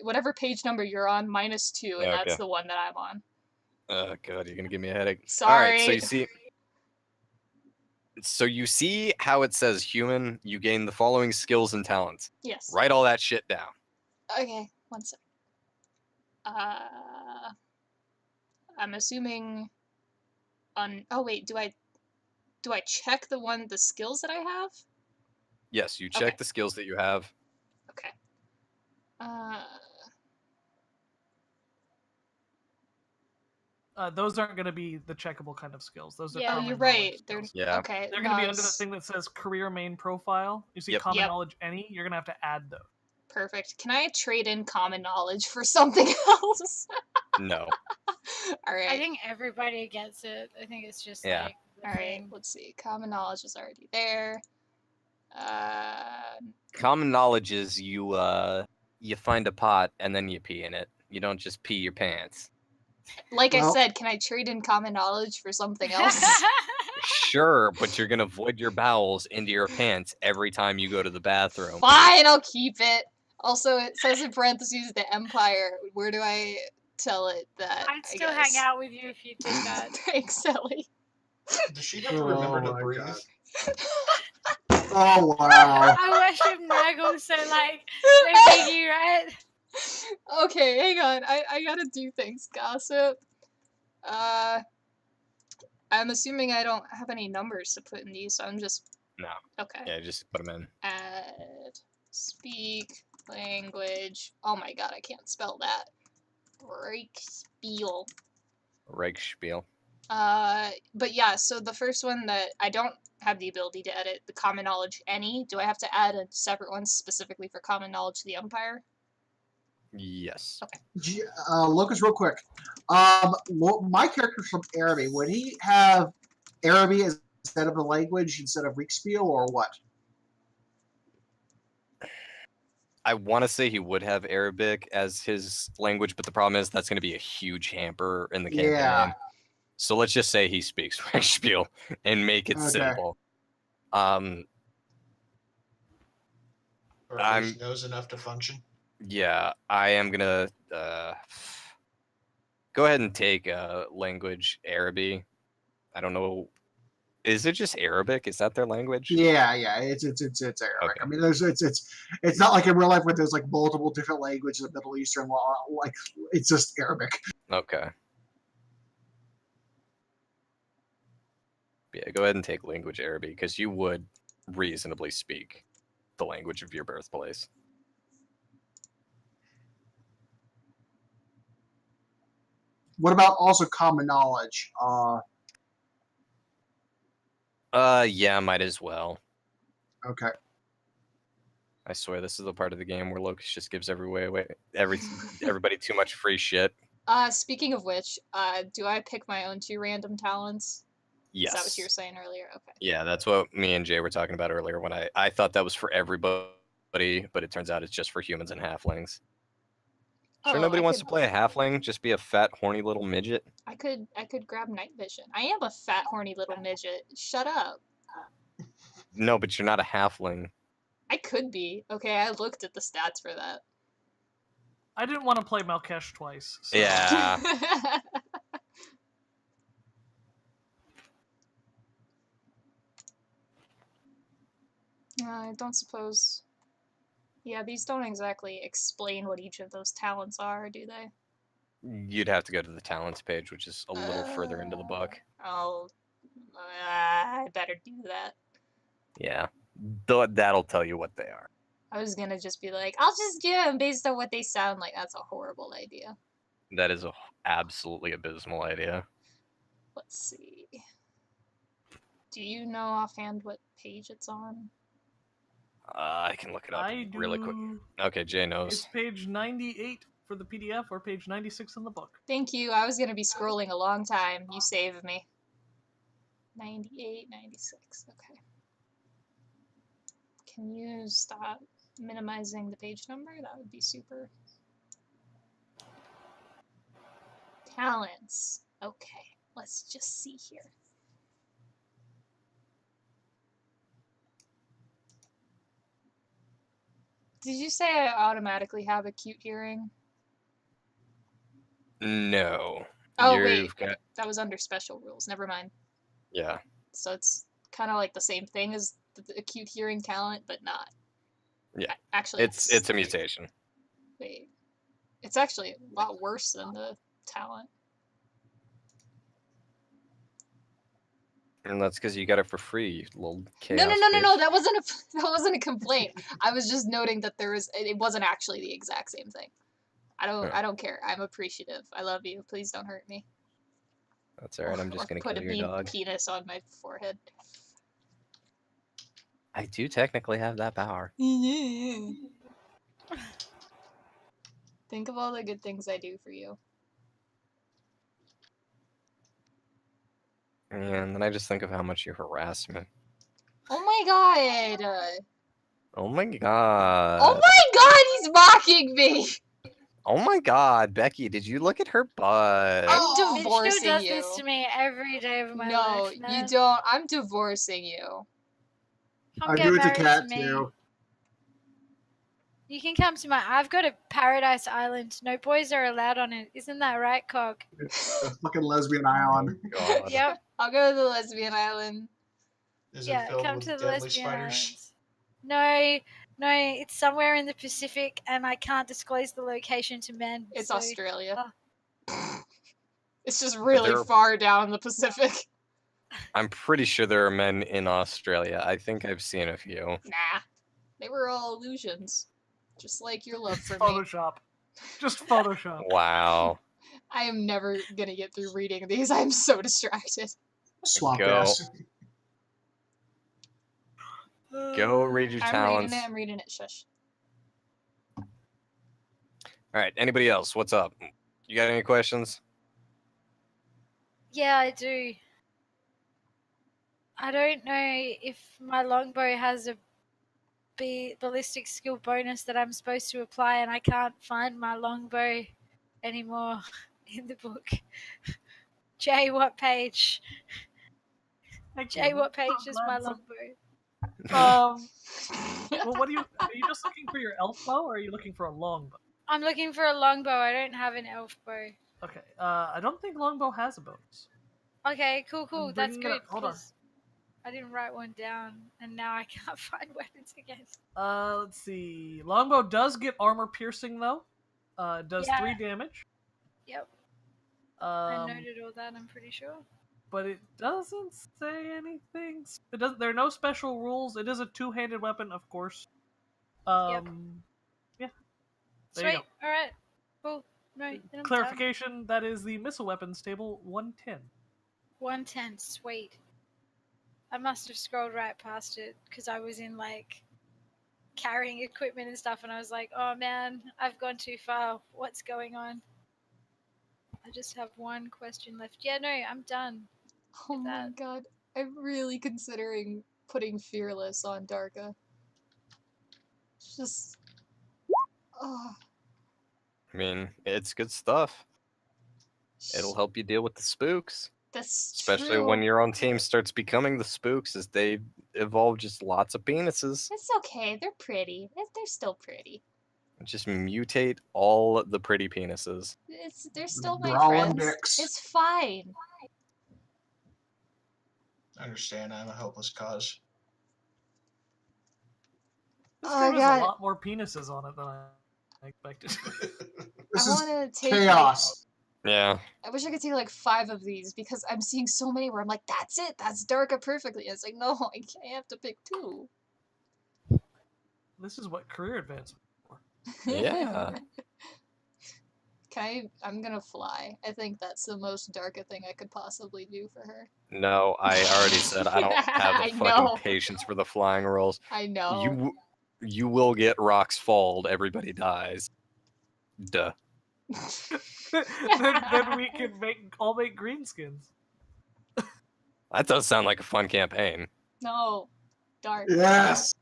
whatever page number you're on, -2, and that's Okay. the one that I'm on. Oh god, you're gonna give me a headache. Sorry. All right, so you see how it says human. You gain the following skills and talents. Yes. Write all that shit down. Okay, one sec. I'm assuming on. Oh wait, do I check the skills that I have? Yes, you check Okay. the skills that you have. Okay. Those aren't going to be the checkable kind of skills. Those are Yeah. Oh, common you're knowledge right. They're skills. Yeah. okay. They're no, going to be under the it's- thing that says career main profile. You see Yep. common Yep. knowledge any, you're going to have to add those. Perfect. Can I trade in common knowledge for something else? No. All right. I think everybody gets it. I think it's just Yeah. like the All right. thing. Let's see. Common knowledge is already there. Common knowledge is you find a pot and then you pee in it. You don't just pee your pants. Like I Well- said, can I trade in common knowledge for something else? Sure, but you're gonna void your bowels into your pants every time you go to the bathroom. Fine, I'll keep it. Also, it says in parentheses the Empire. Where do I tell it that? I'd still hang out with you if you did that. Thanks, Ellie. Does she have to remember to Oh my breathe? God. Oh wow. I worship Nagel, so like they're biggie, right? Okay, hang on. I gotta do things. Gossip. I'm assuming I don't have any numbers to put in these, so I'm just. No. Okay. Yeah, just put them in. Add speak language. Oh my god, I can't spell that. Reichspiel. Reichspiel. But yeah, so the first one that I don't have the ability to edit, the common knowledge any, do I have to add a separate one specifically for common knowledge to the Empire? Yes. Lucas, real quick. My character's from Araby. Would he have Araby as instead of a language instead of Riekspiel, or what? I want to say he would have Arabic as his language, but the problem is that's going to be a huge hamper in the campaign. Yeah. So let's just say he speaks Reichspiel and make it Okay. simple. Or at I'm- least knows enough to function? Yeah, I am gonna go ahead and take language Araby. I don't know. Is it just Arabic? Is that their language? Yeah, it's Arabic. Okay. I mean, it's not like in real life where there's like multiple different languages of Middle Eastern law. Like it's just Arabic. Okay. Yeah, go ahead and take language Araby because you would reasonably speak the language of your birthplace. What about also common knowledge? Yeah, might as well. Okay. I swear this is the part of the game where Locust just gives everybody too much free shit. Speaking of which, do I pick my own 2 random talents? Yes. Is that what you were saying earlier? Okay. Yeah, that's what me and Jay were talking about earlier when I thought that was for everybody, but it turns out it's just for humans and halflings. Sure, Oh, nobody I wants could- to play a halfling, just be a fat, horny little midget. I could grab night vision. I am a fat, horny little midget. Shut up. No, but you're not a halfling. I could be. Okay, I looked at the stats for that. I didn't want to play Malkesh twice. So. Yeah. I don't suppose. Yeah, these don't exactly explain what each of those talents are, do they? You'd have to go to the talents page, which is a little further into the book. I better do that. Yeah, that'll tell you what they are. I was gonna just be like, I'll just do them based on what they sound like. That's a horrible idea. That is a absolutely abysmal idea. Let's see. Do you know offhand what page it's on? I can look it up I really quick. do. Okay, Jay knows. It's page 98 for the PDF or page 96 in the book. Thank you. I was gonna be scrolling a long time. You saved me. 98, 96. Okay. Can you stop minimizing the page number? That would be super. Talents. Okay. Let's just see here. Did you say I automatically have acute hearing? No. Oh, wait. You've got, That was under special rules. Never mind. yeah. So it's kind of like the same thing as the acute hearing talent, but not. Yeah. Actually, It's a mutation. Wait. It's actually a lot worse than the talent. And that's because you got it for free, you little chaos No. bitch. That wasn't a complaint. I was just noting that it wasn't actually the exact same thing. I don't care. I'm appreciative. I love you. Please don't hurt me. That's alright, I'm just gonna put kill a your mean dog. penis on my forehead. I do technically have that power. Think of all the good things I do for you. And then I just think of how much you harass me. Oh my god! Oh my god. Oh my god, he's mocking me! Oh my god, Becky, did you look at her butt? I'm Oh, It divorcing still does you. this to me every day of my No, life. you Man. don't. I'm divorcing you. Come I get do it to married Cat me. too. You can come to my. I've got a paradise island. No boys are allowed on it. Isn't that right, Cog? The fucking lesbian Oh island. god. Yep. I'll go to the lesbian island. Is Yeah, it filled come with to the deadly lesbian spiders? islands. No, it's somewhere in the Pacific, and I can't disclose the location to men. It's so, Australia. oh. It's just really There- far down the Pacific. I'm pretty sure there are men in Australia. I think I've seen a few. Nah. They were all illusions. Just like your love for me. Photoshop. Just Photoshop. Wow. I am never gonna get through reading these. I'm so distracted. Swamp Go. ass. Go read your talents. I'm reading it. Shush. Alright, anybody else? What's up? You got any questions? Yeah, I do. I don't know if my longbow has a ballistic skill bonus that I'm supposed to apply, and I can't find my longbow anymore in the book. Jay, what page? Thank Jay, you. what page So is glad my some- longbow? Well, what are you just looking for your elf bow, or are you looking for a longbow? I'm looking for a longbow. I don't have an elf bow. Okay, I don't think longbow has a bonus. Okay, cool. I'm That's bringing it good. up. Hold on. 'cause I didn't write one down, and now I can't find weapons again. Let's see. Longbow does get armor piercing though. It does Yeah. 3 damage. Yep, I Um, noted all that. I'm pretty sure. but it doesn't say anything. It doesn't. There are no special rules. It is a 2-handed weapon, of course. Yeah. There Sweet. you go. All right. Cool. No, then I'm done. Clarification: that is the missile weapons table 110. 110. Sweet. I must have scrolled right past it because I was in like carrying equipment and stuff, and I was like, "Oh man, I've gone too far. What's going on?" I just have one question left. Yeah, no, I'm done. Oh my that. god. I'm really considering putting Fearless on Darka. It's just. Oh, I mean, it's good stuff. It'll help you deal with the spooks. That's Especially true. when your own team starts becoming the spooks as they evolve just lots of penises. It's okay. They're pretty. They're still pretty. Just mutate all the pretty penises. They're still my Brawling friends. dicks. It's fine. I understand I'm a helpless cause. This Oh, game has God. a lot more penises on it than I expected. This I is want to take chaos. Yeah. I wish I could take like 5 of these because I'm seeing so many where I'm like, that's it, that's Darka perfectly. It's like, no, I have to pick 2. This is what career advancement is for. Yeah. I'm gonna fly. I think that's the most Darka thing I could possibly do for her. No, I already said I don't have the I fucking know. patience for the flying rolls. I know. You will get rocks falled. Everybody dies. Duh. then we can all make greenskins. That does sound like a fun campaign. No. Dark. Yes.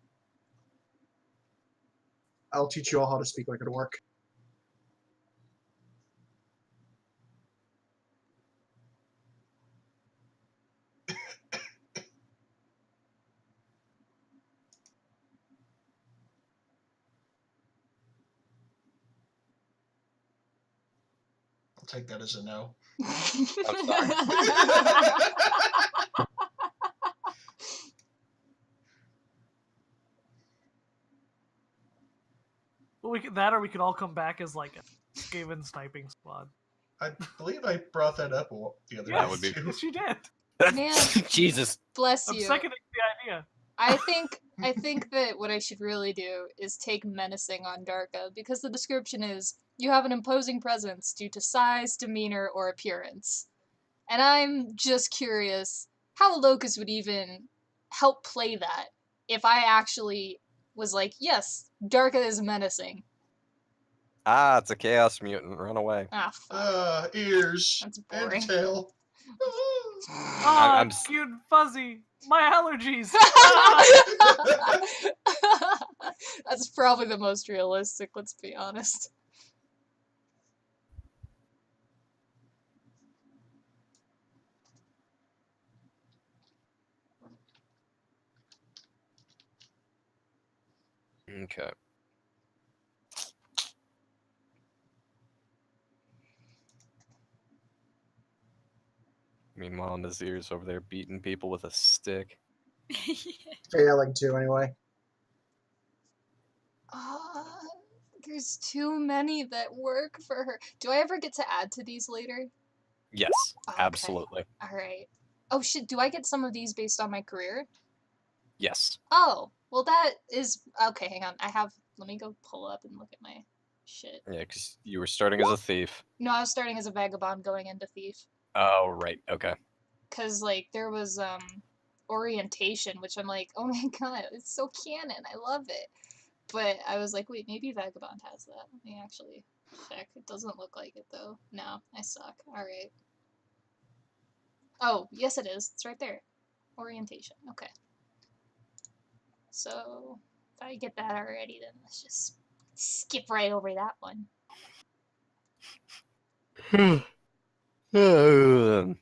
I'll teach you all how to speak like an orc. I'll take that as a no. I'm sorry. Well, that, or we could all come back as like a Skaven sniping squad. I believe I brought that up the other Yes, day would be- too. yes, you did. Man. Jesus. Bless I'm you. seconding the idea. I think that what I should really do is take menacing on Darka because the description is you have an imposing presence due to size, demeanor, or appearance. And I'm just curious how Locus would even help play that if I actually was like, yes, Darka is menacing. Ah, it's a chaos mutant. Run away. Ah, fuck. Ears That's and boring. tail. Ah, I'm cute and fuzzy. My allergies. That's probably the most realistic, let's be honest. Okay. Meanwhile, Nazir's over there beating people with a stick. Failing to anyway. There's too many that work for her. Do I ever get to add to these later? Yes, Okay. absolutely. Alright. Oh shit, do I get some of these based on my career? Yes. Oh, well that is... Okay, hang on. Let me go pull up and look at my shit. Yeah, because you were starting as a thief. No, I was starting as a vagabond going into thief. Oh, right. Okay. Because, like, there was, orientation, which I'm like, oh my god, it's so canon, I love it. But I was like, wait, maybe vagabond has that. Let me actually check. It doesn't look like it, though. No, I suck. Alright. Oh, yes it is. It's right there. Orientation. Okay. So, if I get that already, then let's just skip right over that one. Yeah.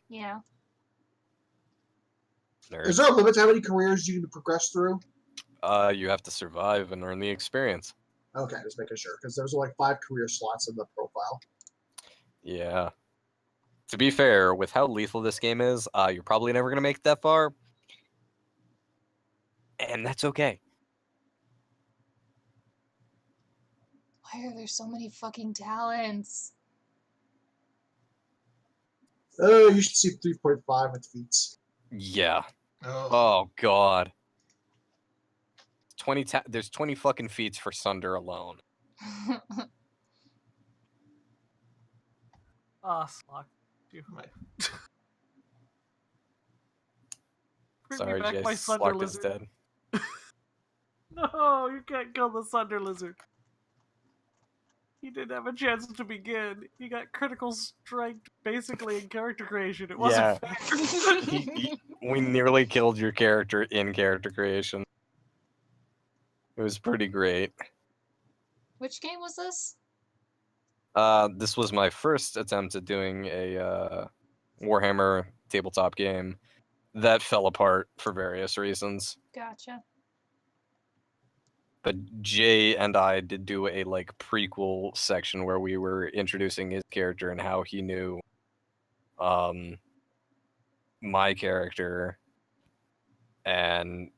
Is Nerd. there a limit to how many careers you can progress through? You have to survive and earn the experience. Okay, just making sure, because there's like 5 career slots in the profile. Yeah. To be fair, with how lethal this game is, you're probably never going to make it that far. And that's okay. Why are there so many fucking talents? Oh, you should see 3.5 with feats. Yeah. Oh, Oh, God. there's 20 fucking feats for Sunder alone. Ah, Slock. You. my, Bring Sorry, me back Jay. my Sunder Slock is Lizard. dead. No, you can't kill the Sunder Lizard. He didn't have a chance to begin. He got critical strike basically in character creation. It wasn't fair. We nearly killed your character in character creation. It was pretty great. Which game was this? This was my first attempt at doing a Warhammer tabletop game that fell apart for various reasons. Gotcha. But Jay and I did do a like prequel section where we were introducing his character and how he knew my character, and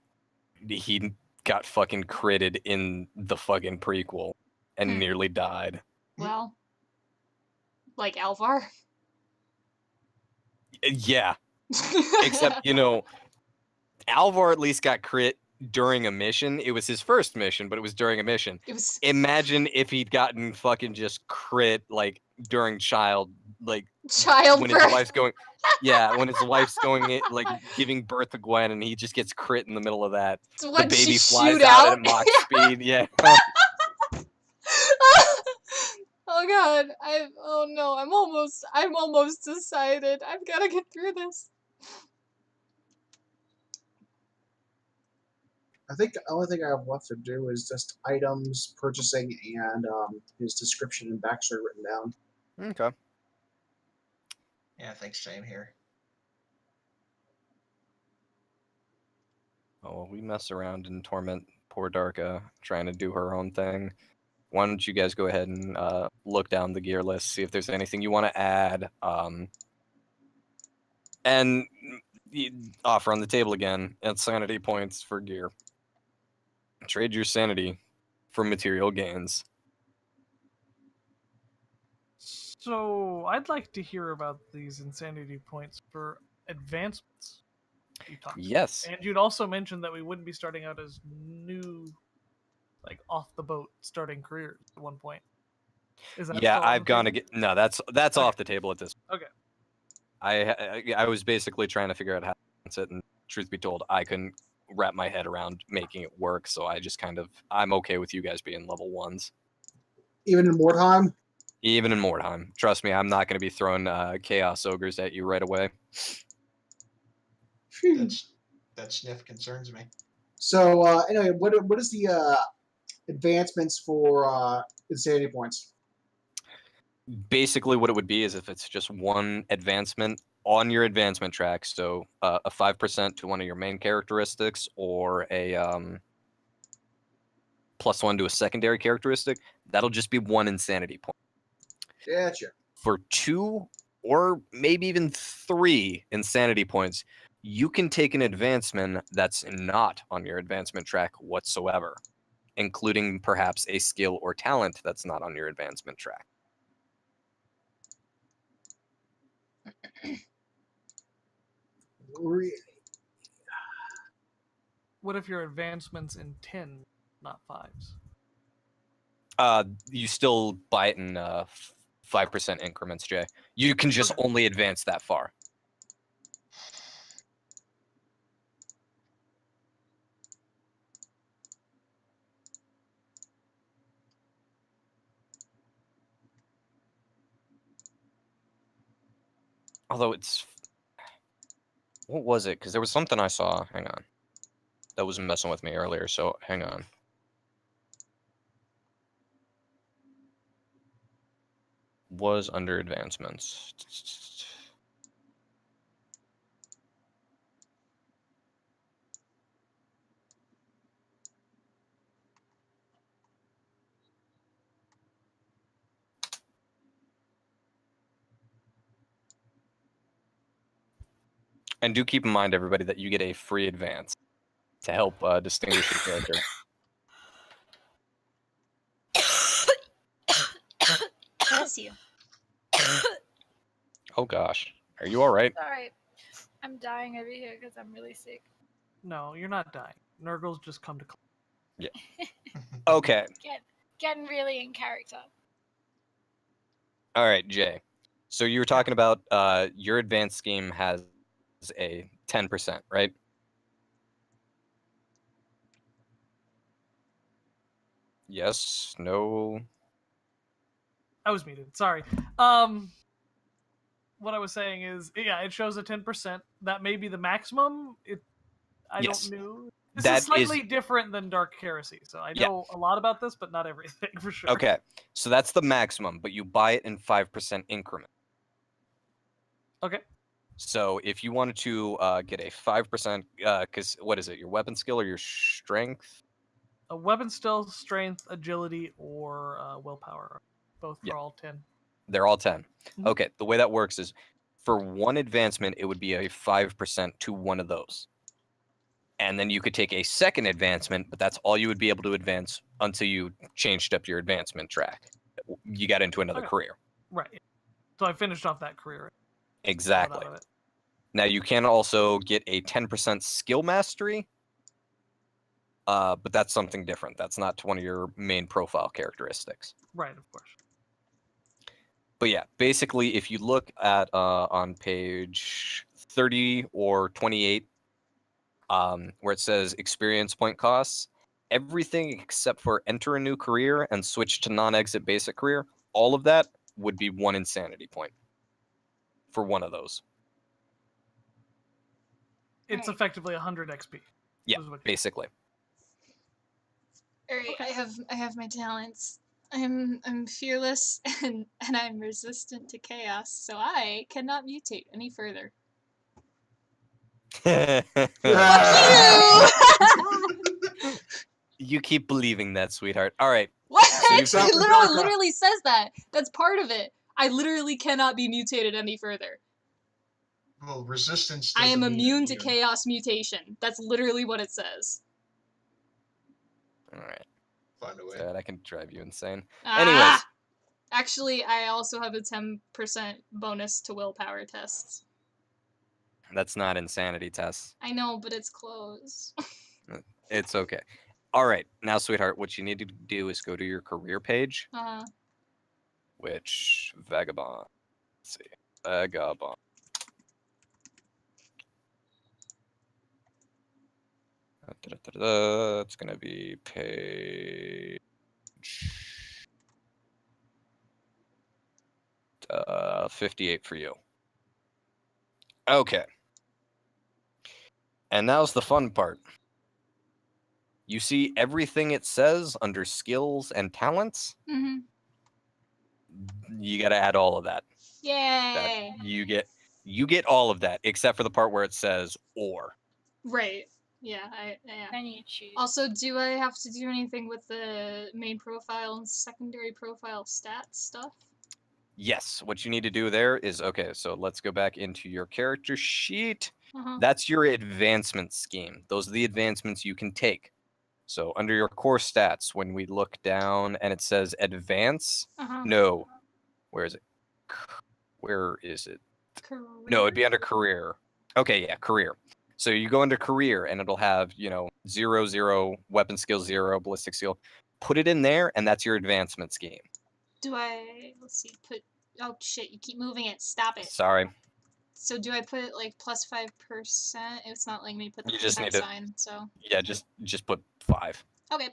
he got fucking critted in the fucking prequel and nearly died. Well, like Alvar. Yeah, except Alvar at least got crit during a mission. It was his first mission, but it was during a mission. it was Imagine if he'd gotten fucking just crit like during when his childbirth. wife's going, yeah, when his wife's going like giving birth to Gwen, and he just gets crit in the middle of that. The When she baby flies shoot out out. at Mach speed. Yeah. Oh god, oh no, I'm almost decided. I've got to get through this. I think the only thing I have left to do is just items, purchasing, and his description and backstory written down. Okay. Yeah, I think same here. Oh, well, we mess around and torment poor Darka trying to do her own thing. Why don't you guys go ahead and look down the gear list, see if there's anything you want to add, and offer on the table again insanity points for gear. Trade your sanity for material gains. So I'd like to hear about these insanity points for advancements. You talked Yes. about. And you'd also mentioned that we wouldn't be starting out as new, like off the boat starting careers at one point. Is that Yeah, still on I've the gone to table? get no. That's Okay. off the table at this. Okay. I was basically trying to figure out how to balance it, and truth be told, I couldn't wrap my head around making it work. So I just I'm okay with you guys being level 1s, Even in wartime? even in Mordheim. Trust me, I'm not going to be throwing chaos ogres at you right away. That sniff concerns me. So anyway, what is the advancements for insanity points? Basically, what it would be is if it's just one advancement on your advancement track, so a 5% to one of your main characteristics, or a +1 to a secondary characteristic, that'll just be one insanity point. Gotcha. For 2 or maybe even 3 insanity points, you can take an advancement that's not on your advancement track whatsoever, including perhaps a skill or talent that's not on your advancement track. Really? What if your advancements in 10, not 5s? You still buy it in 5% increments, Jay. You can just only advance that far. Although what was it? Because there was something I saw. Hang on. That was messing with me earlier, so hang on. Was under advancements. And do keep in mind, everybody, that you get a free advance to help distinguish your character. Bless you. Oh gosh, are you all right? Sorry, I'm dying over here because I'm really sick. No, you're not dying. Nurgles just come to class. Okay. Getting really in character. All right, Jay. So you were talking about your advanced scheme has a 10%, right? Yes, no. I was muted. Sorry. What I was saying is, yeah, it shows a 10%. That may be the maximum. I Yes. don't know. This That is slightly different than Dark Heresy, so I know a lot about this, but not everything for sure. Okay, so that's the maximum, but you buy it in 5% increments. Okay. So if you wanted to get a 5%, because what is it, your weapon skill or your strength? A weapon skill, strength, agility, or willpower. Both are all 10. They're all 10. Mhm. Okay, the way that works is for one advancement, it would be a 5% to one of those. And then you could take a second advancement, but that's all you would be able to advance until you changed up your advancement track. You got into another Okay. career. Right. So I finished off that career. Exactly. Out of it. Now you can also get a 10% skill mastery, but that's something different. That's not one of your main profile characteristics. Right, of course. But yeah, basically, if you look at on page 30 or 28, where it says experience point costs, everything except for enter a new career and switch to non-exit basic career, all of that would be 1 insanity point for one of those. It's Right. effectively 100 XP. Yeah, is what you- basically. All right, Okay. I have my talents. I'm fearless and I'm resistant to chaos, so I cannot mutate any further. Yeah. You keep believing that, sweetheart. All right. What? So you've Except for It Darko. literally says that. That's part of it. I literally cannot be mutated any further. Well, resistance I am doesn't mean immune to chaos mutation. That's literally what it says. All right. Find a way. That I can drive you insane. Ah! Anyways, Actually, I also have a 10% bonus to willpower tests. that's not insanity tests. I know, but it's close. It's okay. All right. Now, sweetheart, what you need to do is go to your career page, which Vagabond. Let's see. Vagabond. It's going to be page 58 for you. Okay. And now's the fun part. You see everything it says under skills and talents. Mm-hmm. You got to add all of that. Yay! You get all of that except for the part where it says or. Right. Yeah. Yeah. Then you choose. Also, do I have to do anything with the main profile and secondary profile stats stuff? Yes, what you need to do there is, okay, so let's go back into your character sheet. Uh-huh. That's your advancement scheme. Those are the advancements you can take. So under your core stats, when we look down and it says advance, Uh-huh. no, where is it? Where is it? Career? No, it'd be under career. Okay, yeah, career. So you go into career and it'll have, 0, 0, weapon skill 0, ballistic skill. Put it in there and that's your advancement scheme. Do I, let's see, oh shit, you keep moving it, stop it. Sorry. So do I put like plus 5%? It's not letting me put the You just need percent to- sign, so. Yeah, just put 5. Okay.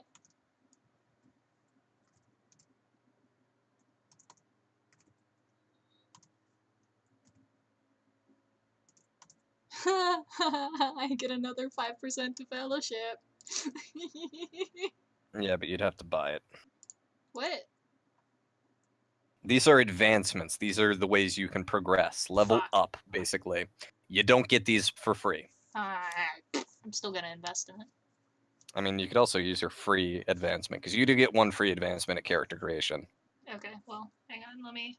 I get another 5% to fellowship. Yeah, but you'd have to buy it. What? These are advancements. These are the ways you can progress, level Fuck. up, basically. You don't get these for free. I'm still gonna invest in it. I mean, you could also use your free advancement, because you do get 1 free advancement at character creation. Okay, well, hang on, let me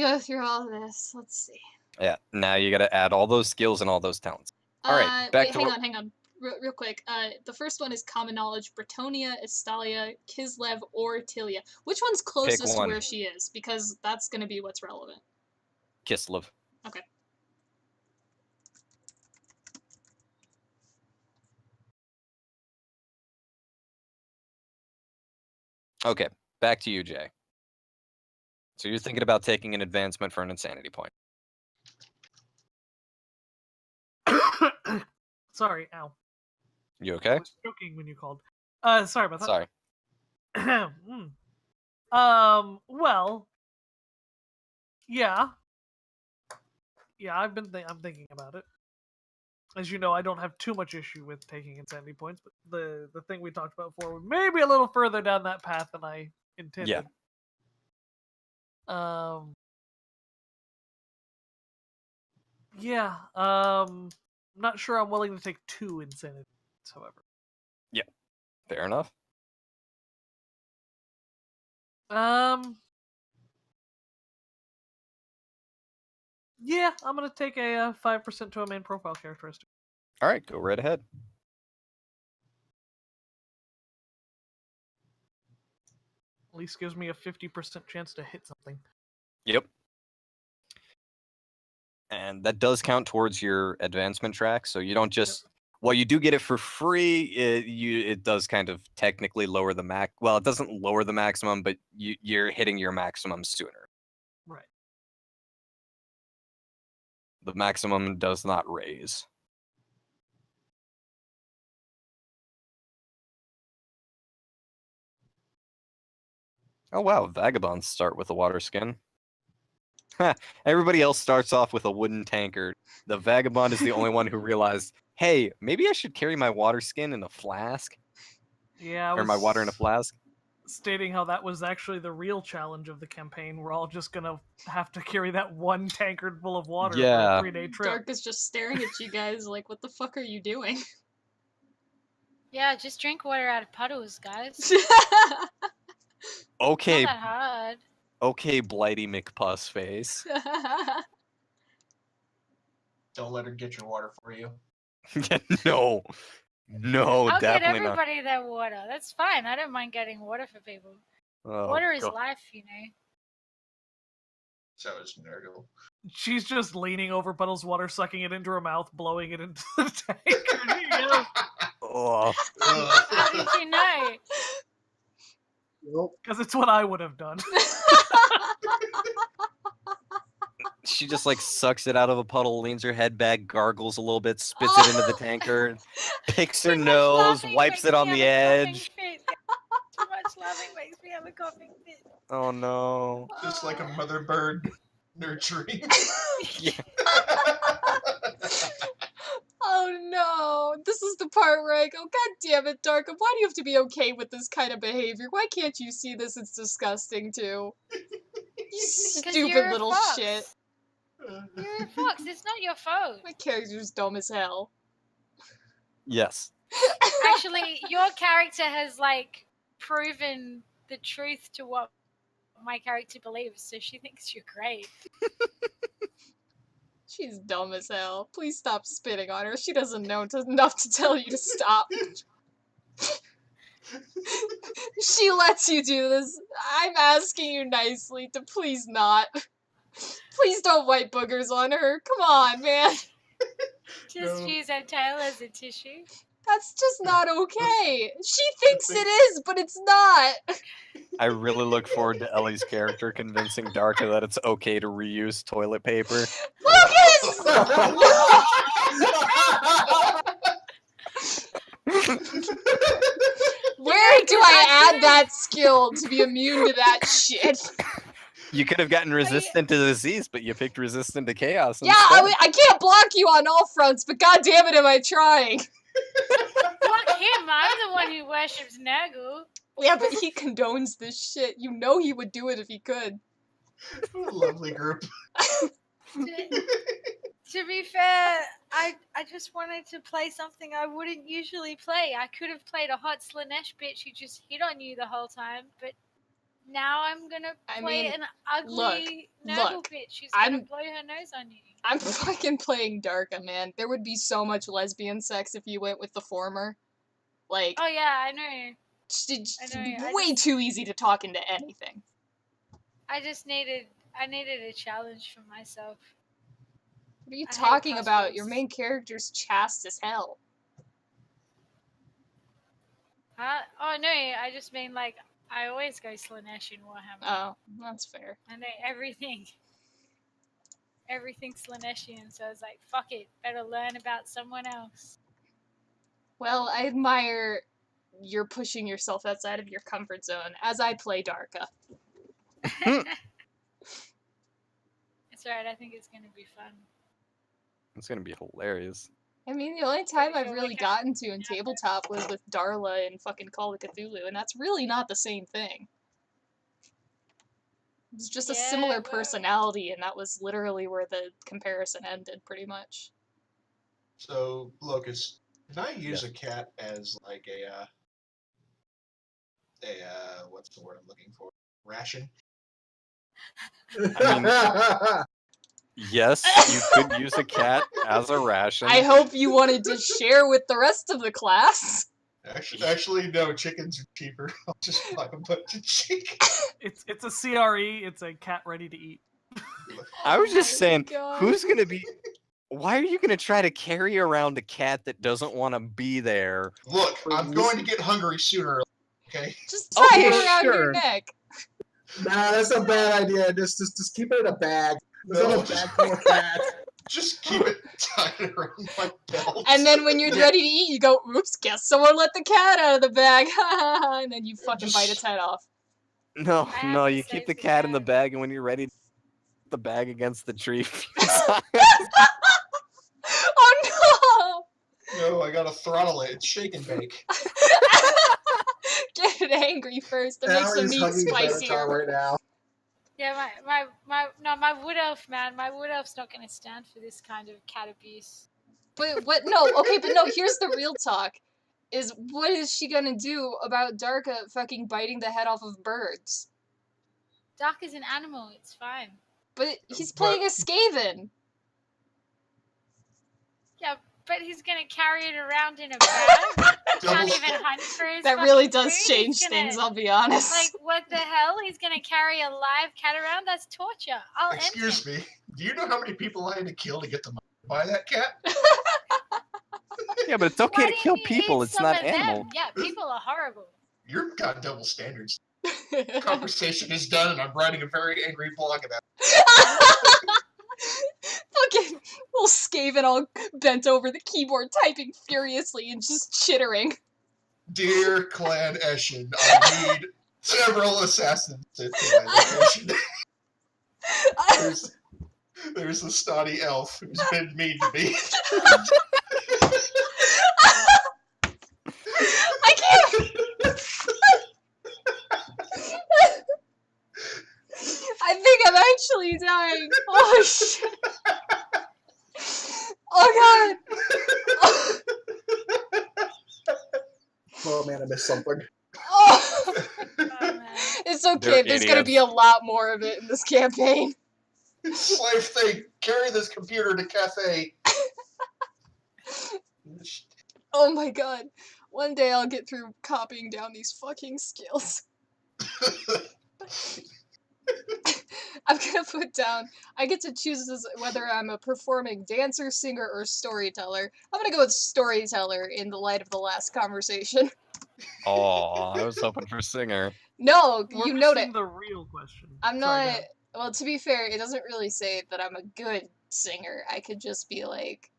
go through all this. Let's see. Yeah, now you got to add all those skills and all those talents. All right, back wait, to hang on. Real quick. The first one is common knowledge: Bretonia, Estalia, Kislev, or Tilia. Which one's closest to one. where she is? Because that's gonna be what's relevant. Kislev. Okay. Okay, back to you, Jay. So you're thinking about taking an advancement for an insanity point. Sorry, ow. You I okay? was joking when you called. Sorry about that. Sorry. Well, yeah. Yeah, I'm thinking about it. As you know, I don't have too much issue with taking insanity points, but the thing we talked about before was maybe a little further down that path than I intended. Yeah. I'm not sure I'm willing to take 2 insanity points, however. Yeah. Fair enough. Yeah, I'm gonna take a 5% to a main profile characteristic. All right, go right ahead. At least gives me a 50% chance to hit something. Yep. And that does count towards your advancement track, so you don't just. Well, you do get it for free. It does kind of technically lower the max. Well, it doesn't lower the maximum, but you're hitting your maximum sooner. Right. The maximum does not raise. Oh wow, vagabonds start with a water skin. Everybody else starts off with a wooden tankard. The vagabond is the only one who realized, hey, maybe I should carry my water skin in a flask. Yeah, Or my water in a flask. Stating how that was actually the real challenge of the campaign. We're all just gonna have to carry that one tankard full of water for Yeah. a 3-day trip. Dark is just staring at you guys like, what the fuck are you doing? Yeah, just drink water out of puddles, guys. Okay, Not that hard. okay, Blighty McPussface. Don't let her get your water for you. No, I'll get definitely not. everybody their water. That's fine. I don't mind getting water for people. Oh, Water is God. life, you know. So is Nurgle. She's just leaning over Puddle's water, sucking it into her mouth, blowing it into the tank. Oh. How did you know? Because it's what I would have done. She just like sucks it out of a puddle, leans her head back, gargles a little bit, spits it into the tankard, picks her Too much nose, laughing wipes makes it on me the have a coughing edge. fit. Too much laughing makes me have a coughing fit. Oh no. Just like a mother bird nurturing. Yeah. Oh no! This is the part where I go, God damn it, Darkham, why do you have to be okay with this kind of behavior? Why can't you see this? It's disgusting too. You stupid little shit. You're a fox. It's not your fault. My character's dumb as hell. Yes. Actually, your character has like proven the truth to what my character believes, so she thinks you're great. She's dumb as hell. Please stop spitting on her. She doesn't know enough to tell you to stop. She lets you do this. I'm asking you nicely to please not. Please don't wipe boogers on her. Come on, man. Just No. use her tail as a tissue. That's just not okay. She thinks it is, but it's not. I really look forward to Ellie's character convincing Darka that it's okay to reuse toilet paper. Lucas! Where do I add that skill to be immune to that shit? You could have gotten resistant to disease, but you picked resistant to chaos Yeah, instead. I can't block you on all fronts, but god damn it, am I trying? Fuck him, I'm the one who worships Nurgle. Yeah, but he condones this shit. You know he would do it if he could. Lovely group. To be fair, I just wanted to play something I wouldn't usually play. I could have played a hot Slanesh bitch who just hit on you the whole time, but now I'm gonna play an ugly Nurgle bitch who's gonna blow her nose on you. I'm fucking playing Darka, man. There would be so much lesbian sex if you went with the former. Like, oh yeah, I know. It's way too easy to talk into anything. I needed a challenge for myself. What are you talking about? Your main character's chaste as hell. Huh? Oh no, I just mean like I always go Slanesh in Warhammer. Oh, that's fair. I know everything's Slaneshian, so I was like, fuck it, better learn about someone else. Well, I admire you're pushing yourself outside of your comfort zone as I play Darka. It's alright, I think it's gonna be fun. It's gonna be hilarious. I mean, the only time I've really gotten to in tabletop was with Darla and fucking Call of Cthulhu, and that's really not the same thing. It's just a similar personality, and that was literally where the comparison ended, pretty much. So, Locust, can I use a cat as like a what's the word I'm looking for? Ration? I mean, Yes, you could use a cat as a ration. I hope you wanted to share with the rest of the class. Actually, no. Chickens are cheaper. I'll just buy a bunch of chicken. It's a CRE. It's a cat ready to eat. I was just Oh my saying, God. who's gonna be? Why are you gonna try to carry around a cat that doesn't want to be there? Look, I'm going to get hungry sooner. Okay. Just tie Okay, it around your sure. neck. Nah, that's a bad idea. Just keep it in a bag. There's not a bag full of cats. Just keep it tied around my belt. And then when you're ready to eat, you go, oops, guess someone let the cat out of the bag. And then you fucking bite its head off. No, I have no, to you save keep the the cat in the cat. bag, and when you're ready, the bag against the tree. Oh No, I gotta throttle it. It's shake and bake. no! Get it angry first to make the He's meat hugging Benatar spicier. right now. Yeah, my wood elf, man, my wood elf's not gonna stand for this kind of cat abuse. But what? No, okay, but no. Here's the real talk: is what is she gonna do about Darka fucking biting the head off of birds? Doc is an animal, it's fine. But he's playing a Skaven. Yeah, but he's gonna carry it around in a bag. He can't Double- even hunt for his That really fucking does food. change He's gonna, things. I'll be honest. Like, what the hell? He's gonna carry a live cat around? That's torture. I'll end Excuse him. me. Do you know how many people I had to kill to get the money to buy that cat? Yeah, but it's okay Why to kill didn't you people. eat It's some not of them? animal. Yeah, people are horrible. You've got double standards. Conversation is done, and I'm writing a very angry blog about it. Fucking little Skaven all bent over the keyboard, typing furiously and just chittering. Dear Clan Eshin, I need several assassins to my location. There's the snotty elf who's been mean to me. I can't. I think I'm actually dying. Oh shit. Oh god. Oh man, I missed something. Oh. Oh, man. It's okay. They're There's gonna be a lot more of it in this campaign. Slave thing, carry this computer to cafe. Oh my god. One day I'll get through copying down these fucking skills. I'm gonna put down, I get to choose whether I'm a performing dancer, singer, or storyteller. I'm gonna go with storyteller in the light of the last conversation. Oh, I was hoping for singer. No, We're you know missing it. the real question. I'm Sorry, go not. ahead. Well, to be fair, it doesn't really say that I'm a good singer. I could just be like,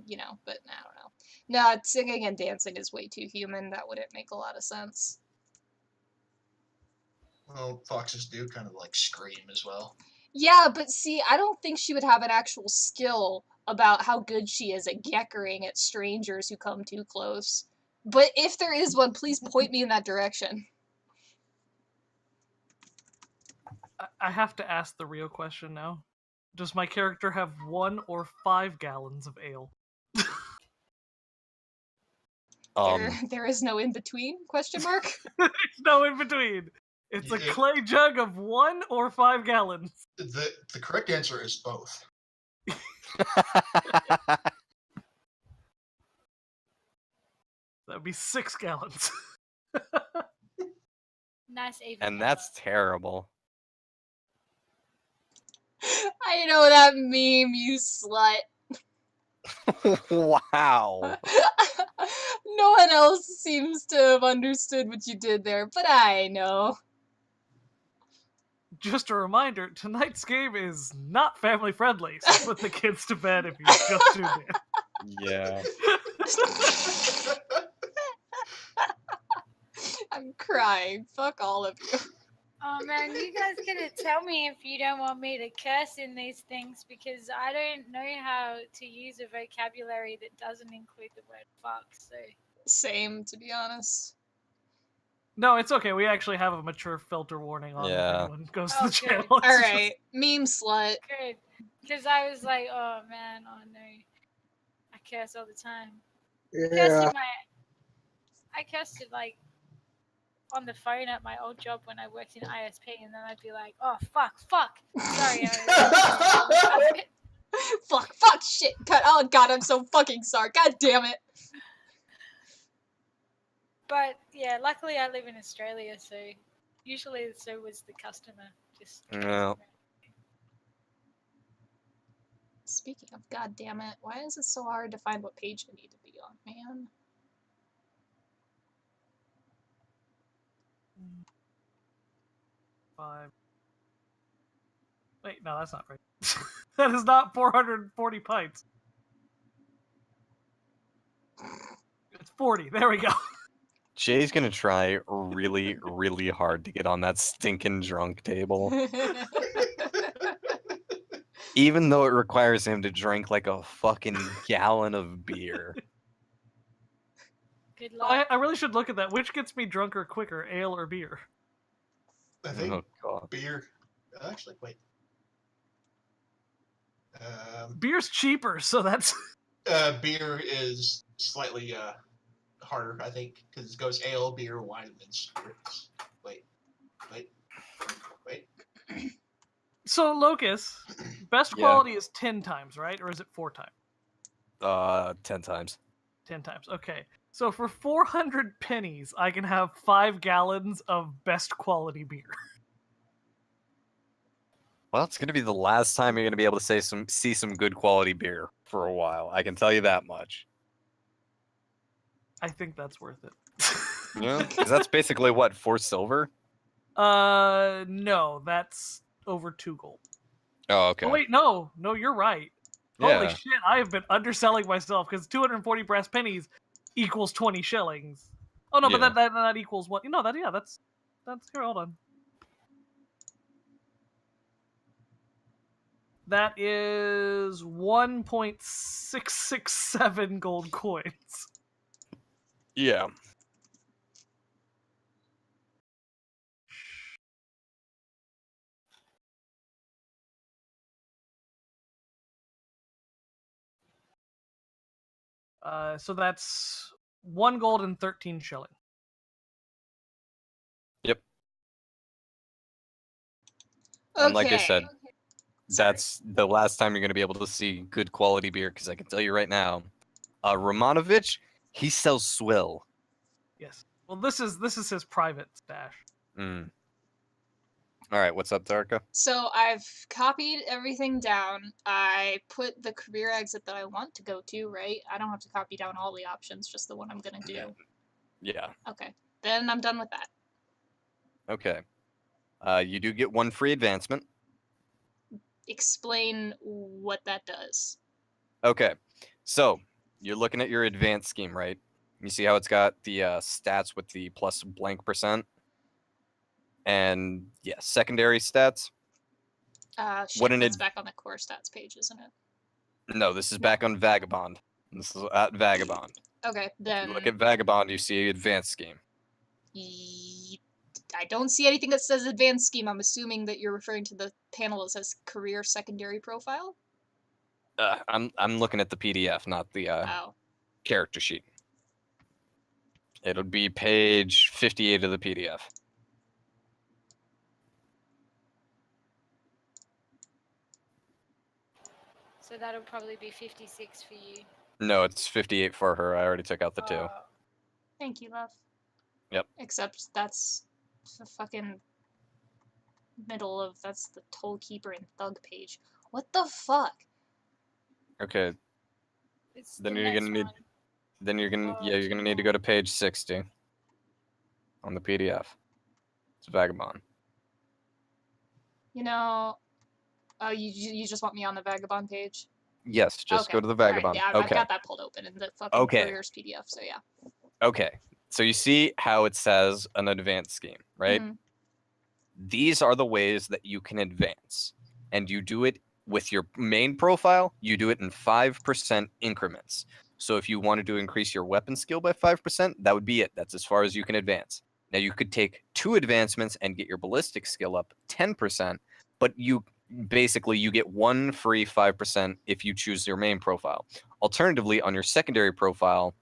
you know, but I don't know. No, singing and dancing is way too human. That wouldn't make a lot of sense. Well, foxes do kind of like scream as well. Yeah, but see, I don't think she would have an actual skill about how good she is at geckering at strangers who come too close. But if there is one, please point me in that direction. I have to ask the real question now. Does my character have 1 or 5 gallons of ale? There is no in between? Question mark. There's no in between. It's a Yeah. clay jug of 1 or 5 gallons. The correct answer is both. That'd be 6 gallons. Nice even. And that's terrible. I know that meme, you slut. Wow. No one else seems to have understood what you did there, but I know. Just a reminder, tonight's game is not family friendly, so put the kids to bed if you just tuned in. Yeah. I'm crying. Fuck all of you. Oh man, you guys gonna tell me if you don't want me to curse in these things because I don't know how to use a vocabulary that doesn't include the word fuck, so. Same, to be honest. No, it's okay. We actually have a mature filter warning on Yeah. if anyone goes to Oh, the good. channel. It's just- Alright, meme slut. Good. Because I was like, oh man, oh no. I curse all the time. Yeah. I cursed it like on the phone at my old job when I worked in ISP, and then I'd be like, "Oh fuck, sorry." Fuck, shit, cut. Oh god, I'm so fucking sorry. God damn it. But yeah, luckily I live in Australia, so usually so was the customer. Just No. Speaking of god damn it, why is it so hard to find what page I need to be on, man? Five. Wait, no, that's not right. That is not 440 pints. It's 40. There we go. Jay's gonna try really, really hard to get on that stinking drunk table, even though it requires him to drink like a fucking gallon of beer. Good luck. I really should look at that. Which gets me drunker quicker, ale or beer? I think Oh god. beer. Actually, wait. Beer's cheaper, so that's. Beer is slightly harder, I think, because it goes ale, beer, wine, and then spirits. Wait. So, Locus, best Yeah. quality is 10 times, right? Or is it 4 times? 10 times. 10 times. Okay. So, for 400 pennies, I can have 5 gallons of best quality beer. Well, it's gonna be the last time you're gonna be able to see some good quality beer for a while. I can tell you that much. I think that's worth it. Yeah, because that's basically what, 4 silver? No, that's over 2 gold. Oh, okay. Oh, wait, no, you're right. Yeah. Holy shit, I have been underselling myself because 240 brass pennies equals 20 shillings. Oh no, Yeah. but that equals what? No, that's here. Hold on. That is 1.667 gold coins. Yeah. So that's 1 gold and 13 shilling. Yep. And like I Okay. said, that's the last time you're going to be able to see good quality beer, because I can tell you right now, Romanovich, he sells swill. Yes. Well, this is his private stash. Mm. All right, what's up, Tarka? So I've copied everything down. I put the career exit that I want to go to, right? I don't have to copy down all the options, just the one I'm gonna do. Yeah. Okay. Then I'm done with that. Okay. You do get 1 free advancement. Explain what that does. Okay. So you're looking at your advanced scheme, right? You see how it's got the stats with the plus blank %? And yeah, secondary stats. Shit, an that's ad- back on the core stats page, isn't it? No, this is back on Vagabond. This is at Vagabond. Okay, If then you look at Vagabond, you see advanced scheme. I don't see anything that says advanced scheme. I'm assuming that you're referring to the panel that says career secondary profile. I'm looking at the PDF, not the Oh, character sheet. It'll be page 58 of the PDF. So that'll probably be 56 for you. No, it's 58 for her. I already took out the 2. thank you, love. Yep. Except that's the fucking middle of that's the Toll Keeper and Thug page. What the fuck? Okay, It's then the you're next gonna need. one. Then you're gonna Oh, you're gonna need to go to page 60 on the PDF. It's Vagabond. You know, oh, you just want me on the Vagabond page? Yes, just Okay. go to the All right, Vagabond. yeah, I've Okay. got that pulled open in the fucking Okay. careers PDF. So yeah. Okay. So you see how it says an advanced scheme, right? Mhm. These are the ways that you can advance. And you do it with your main profile, you do it in 5% increments. So if you wanted to increase your weapon skill by 5%, that would be it. That's as far as you can advance. Now you could take 2 advancements and get your ballistic skill up 10%, but you get 1 free 5% if you choose your main profile. Alternatively, on your secondary profile,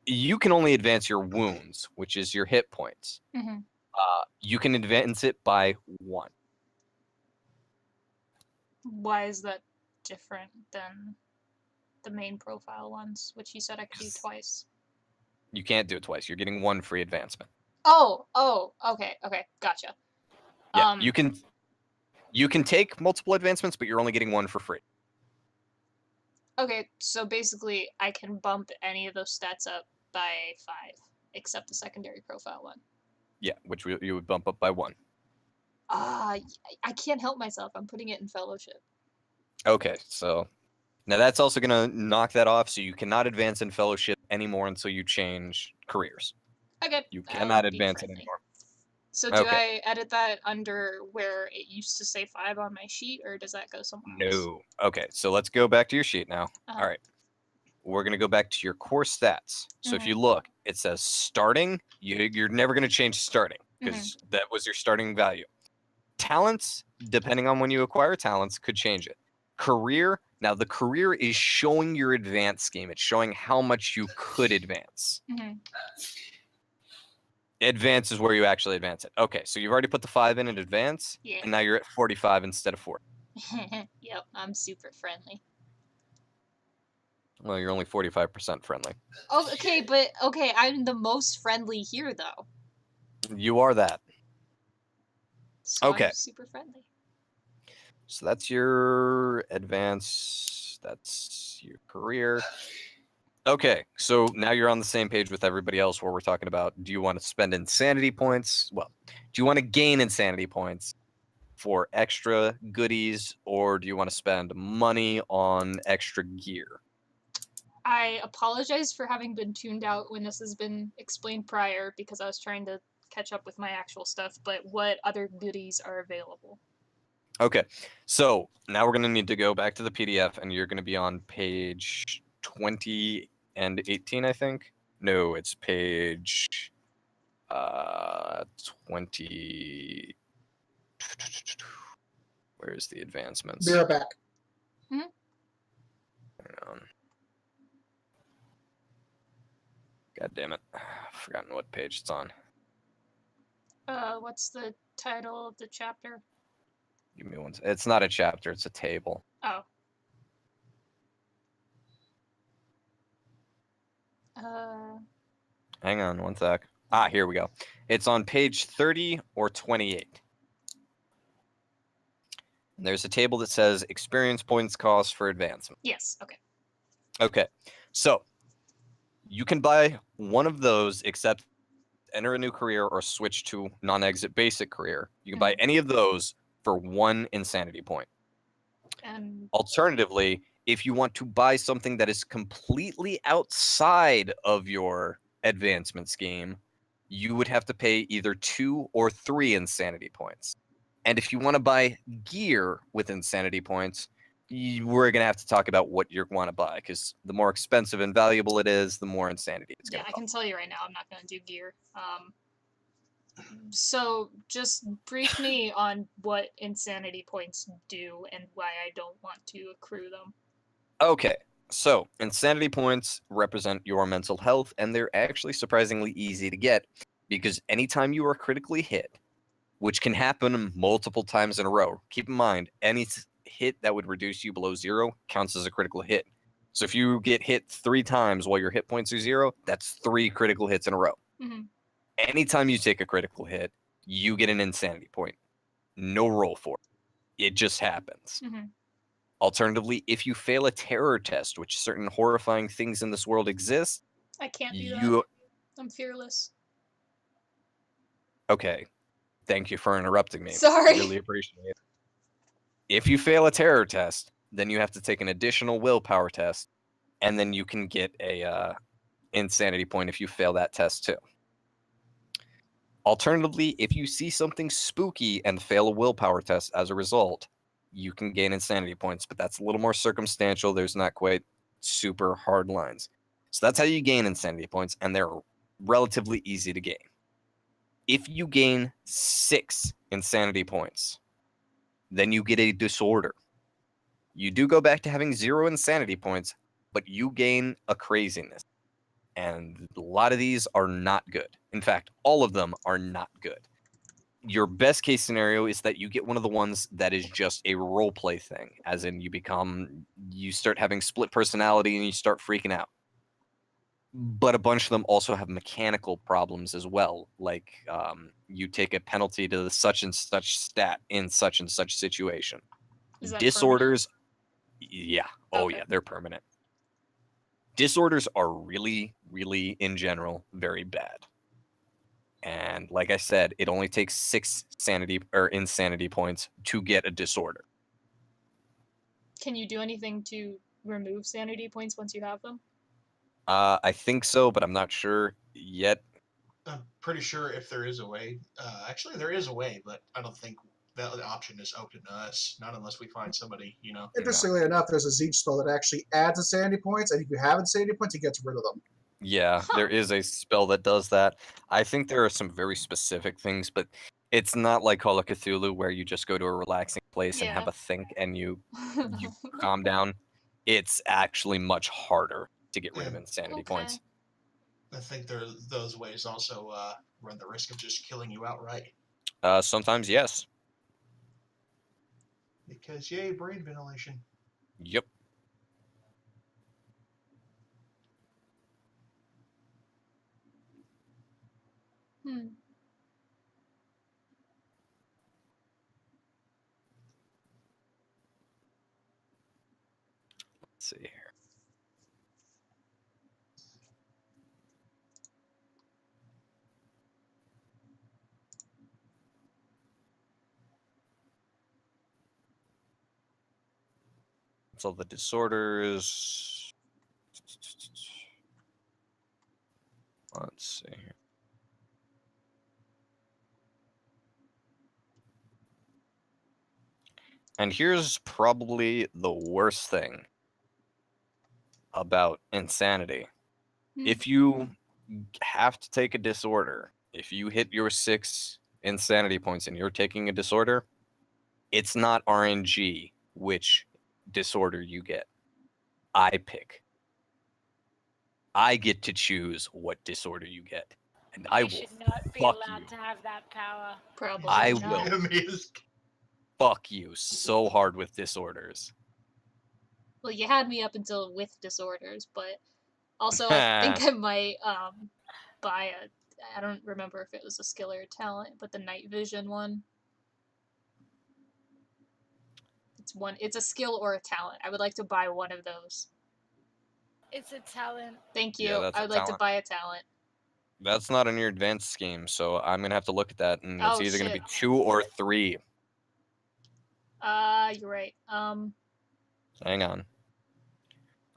You can only advance your wounds, which is your hit points. Mm-hmm. You can advance it by 1. Why is that different than the main profile ones, which you said I could do twice? You can't do it twice. You're getting 1 free advancement. Oh, okay, gotcha. Yeah, you can take multiple advancements, but you're only getting 1 for free. Okay, so basically I can bump any of those stats up by 5, except the secondary profile one. Yeah, which you would bump up by 1. I can't help myself. I'm putting it in fellowship. Okay, so now that's also going to knock that off, so you cannot advance in fellowship anymore until you change careers. Okay. You I'll cannot be advance it friendly. anymore. So do Okay. I edit that under where it used to say 5 on my sheet, or does that go somewhere else? No. Okay, so let's go back to your sheet now. Uh-huh. All right. We're going to go back to your core stats. So if you look, it says starting. You're never going to change starting because that was your starting value. Talents, depending on when you acquire talents, could change it. Career, now the career is showing your advance scheme. It's showing how much you could advance. Advance is where you actually advance it. Okay, so you've already put the 5 in advance, Yeah. and now you're at 45 instead of 40. Yep, I'm super friendly. Well, you're only 45% friendly. Oh, okay, but I'm the most friendly here, though. You are that. So Okay. I'm super friendly. So that's your advance. That's your career. Okay, so now you're on the same page with everybody else where we're talking about, do you want to spend insanity points? Well, do you want to gain insanity points for extra goodies, or do you want to spend money on extra gear? I apologize for having been tuned out when this has been explained prior because I was trying to catch up with my actual stuff, but what other goodies are available? Okay, so now we're going to need to go back to the PDF, and you're going to be on page 20 and 18, I think. No, it's page 20. Where's the advancements? Be right back. Hang on. God damn it. I've forgotten what page it's on. What's the title of the chapter? Give me one. It's not a chapter, it's a table. Oh. Hang on one sec. Here we go. It's on page 30 or 28. And there's a table that says experience points cost for advancement. Yes, okay. Okay, so you can buy one of those except enter a new career or switch to non-exit basic career. You can buy any of those for 1 insanity point. Alternatively, if you want to buy something that is completely outside of your advancement scheme, you would have to pay either 2 or 3 insanity points. And if you want to buy gear with insanity points, we're going to have to talk about what you want to buy, because the more expensive and valuable it is, the more insanity it's going to I cost. can tell you right now, I'm not going to do gear. So just brief me on what insanity points do and why I don't want to accrue them. Okay, so insanity points represent your mental health, and they're actually surprisingly easy to get, because anytime you are critically hit, which can happen multiple times in a row, keep in mind, any hit that would reduce you below 0 counts as a critical hit. So if you get hit 3 times while your hit points are 0, that's 3 critical hits in a row. Anytime you take a critical hit, you get an insanity point. No roll for it. It just happens. Alternatively, if you fail a terror test, which certain horrifying things in this world exist, I can't do that. I'm fearless. Okay. Thank you for interrupting me. Sorry. Really appreciate it. If you fail a terror test, then you have to take an additional willpower test, and then you can get a insanity point if you fail that test too. Alternatively, if you see something spooky and fail a willpower test as a result, you can gain insanity points, but that's a little more circumstantial. There's not quite super hard lines. So that's how you gain insanity points, and they're relatively easy to gain. If you gain 6 insanity points, then you get a disorder. You do go back to having 0 insanity points, but you gain a craziness. And a lot of these are not good. In fact, all of them are not good. Your best case scenario is that you get one of the ones that is just a role play thing, as in you start having split personality and you start freaking out. But a bunch of them also have mechanical problems as well, like you take a penalty to the such and such stat in such and such situation. Is that Disorders, yeah, oh Okay. yeah, they're permanent. Disorders are really, really, in general, very bad. And like I said, it only takes 6 sanity or insanity points to get a disorder. Can you do anything to remove sanity points once you have them? I think so, but I'm not sure yet. I'm pretty sure if there is a way. Actually, there is a way, but I don't think that option is open to us. Not unless we find somebody, you know. Interestingly enough, there's a Zeech spell that actually adds insanity points, and if you have insanity points, he gets rid of them. Yeah, there is a spell that does that. I think there are some very specific things, but it's not like Call of Cthulhu where you just go to a relaxing place and have Yeah. a think and you calm down. It's actually much harder to get rid of And insanity Okay. points. I think those ways also run the risk of just killing you outright. Sometimes, yes. Because yay, brain ventilation. Yep. Hmm. Let's see here. So the disorders. Let's see here. And here's probably the worst thing about insanity. Hmm. If you have to take a disorder, if you hit your 6 insanity points and you're taking a disorder, it's not RNG which disorder you get. I pick. I get to choose what disorder you get. And I You will should not be fuck allowed you. to have that power. Probably I not. will Is fuck you so hard with disorders. Well, you had me up until with disorders, but also I think I might buy a. I don't remember if it was a skill or a talent, but the night vision one. It's a skill or a talent. I would like to buy one of those. It's a talent. Thank Yeah, you. that's I a would like to talent. buy a talent. That's not in your advanced scheme, so I'm gonna have to look at that, and it's Oh, either gonna be shit. 2 or 3. You're right. Hang on.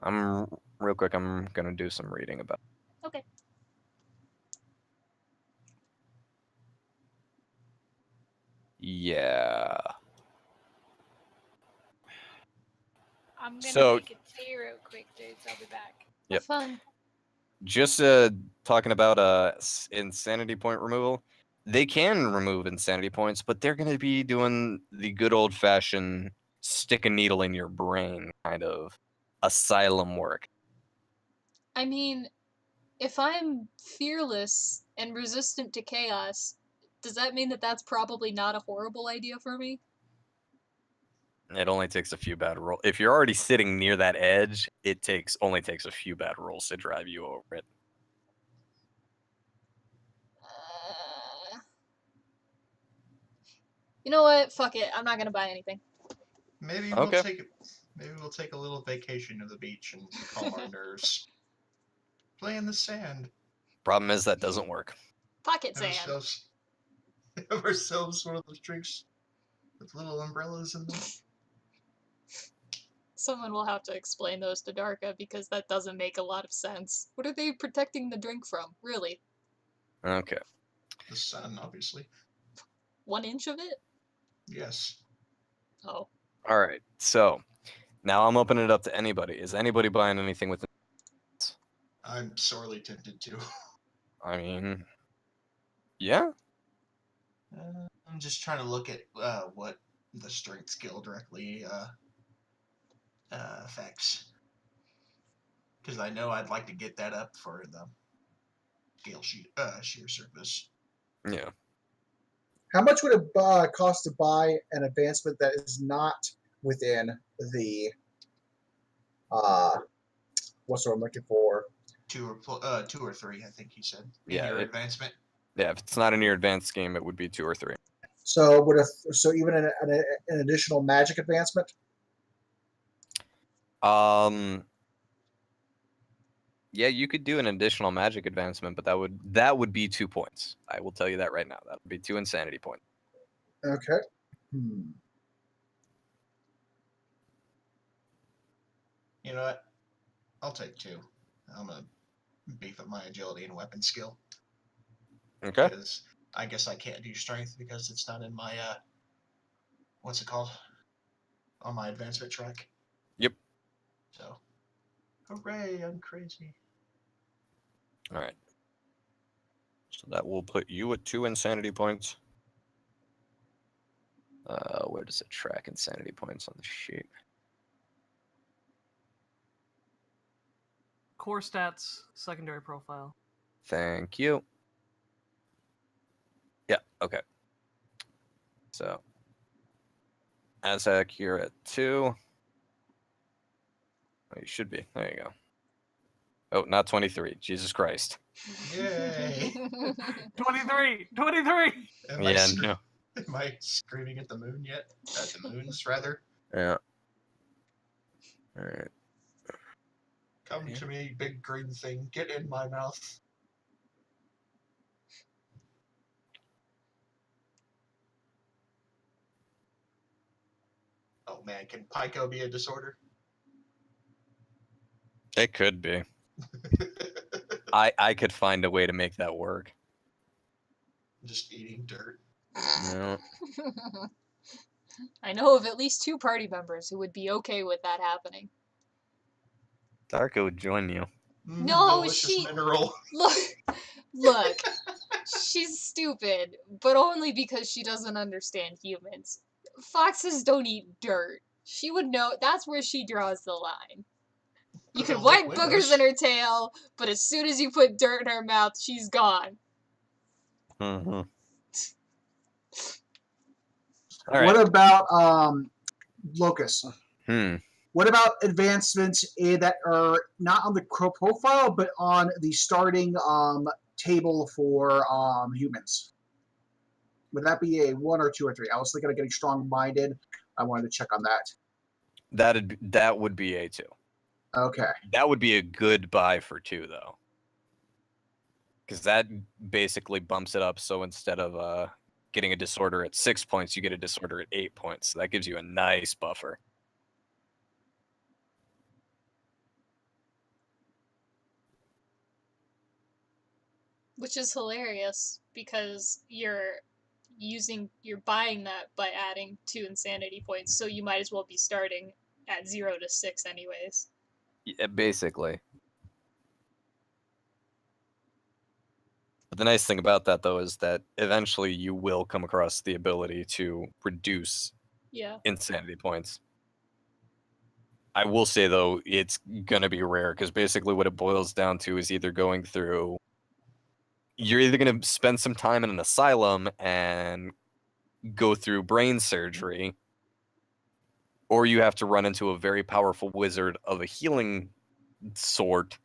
I'm real quick. I'm gonna do some reading about. Okay. Yeah. I'm gonna So- make a tea real quick, dudes. I'll be back. Yep. Have fun. Just talking about insanity point removal. They can remove insanity points, but they're gonna be doing the good old fashioned stick a needle in your brain kind of asylum work. I mean, if I'm fearless and resistant to chaos, does that mean that that's probably not a horrible idea for me? It only takes a few bad rolls. If you're already sitting near that edge, it only takes a few bad rolls to drive you over it. You know what? Fuck it. I'm not gonna buy anything. maybe Okay. we'll take a little vacation of the beach and calm our nerves. Play in the sand. Problem is that doesn't work. Pocket Have sand. ourselves one of those drinks with little umbrellas in them. Someone will have to explain those to Darka because that doesn't make a lot of sense. What are they protecting the drink from, really? Okay. The sun, obviously. 1 inch of it? Yes. Oh. All right. So now I'm opening it up to anybody. Is anybody buying anything with? I'm sorely tempted to. I mean, yeah. I'm just trying to look at what the strength skill directly affects. because I know I'd like to get that up for the sheer surface. Yeah. How much would it cost to buy an advancement that is not within the what's what I'm looking for? 2 or 3, I think he said. Yeah, In your advancement. Yeah, if it's not in your advanced game, it would be 2 or 3. So even an additional magic advancement? Yeah, you could do an additional magic advancement, but that would be 2 points. I will tell you that right now. That would be 2 insanity points. Okay. You know what? I'll take 2. I'm gonna beef up my agility and weapon skill. Okay. Because I guess I can't do strength because it's not in my what's it called? On my advancement track. Yep. So, hooray! I'm crazy. All right. So that will put you at 2 insanity points. Where does it track insanity points on the sheet? Core stats, secondary profile. Thank you. Yeah, okay. So, Azak, you're at 2. Oh, you should be. There you go. Oh, not 23. Jesus Christ. Yay! 23! 23! Yeah, no. Am I screaming at the moon yet? At the moons, rather. Yeah. All right. Come to me, big green thing. Get in my mouth. Oh man, can Pico be a disorder? It could be. I could find a way to make that work. Just eating dirt. No. I know of at least 2 party members who would be okay with that happening. Darko would join you. No, delicious she- mineral. Look, she's stupid, but only because she doesn't understand humans. Foxes don't eat dirt. She would know, that's where she draws the line. You can Like wipe boogers in her tail, but as soon as you put dirt in her mouth, she's gone. Mm-hmm. What about Locus? Hmm. What about advancements that are not on the profile, but on the starting table for humans? Would that be a 1 or 2 or 3? I was thinking of getting strong-minded. I wanted to check on that. That would be a 2. Okay. That would be a good buy for 2, though. Because that basically bumps it up, so instead of getting a disorder at 6 points, you get a disorder at 8 points. So that gives you a nice buffer. Which is hilarious, because you're buying that by adding 2 insanity points, so you might as well be starting at 0 to 6 anyways. Yeah, basically. But the nice thing about that, though, is that eventually you will come across the ability to reduce insanity points. I will say, though, it's going to be rare, because basically what it boils down to is either going through... You're either going to spend some time in an asylum and go through brain surgery, or you have to run into a very powerful wizard of a healing sort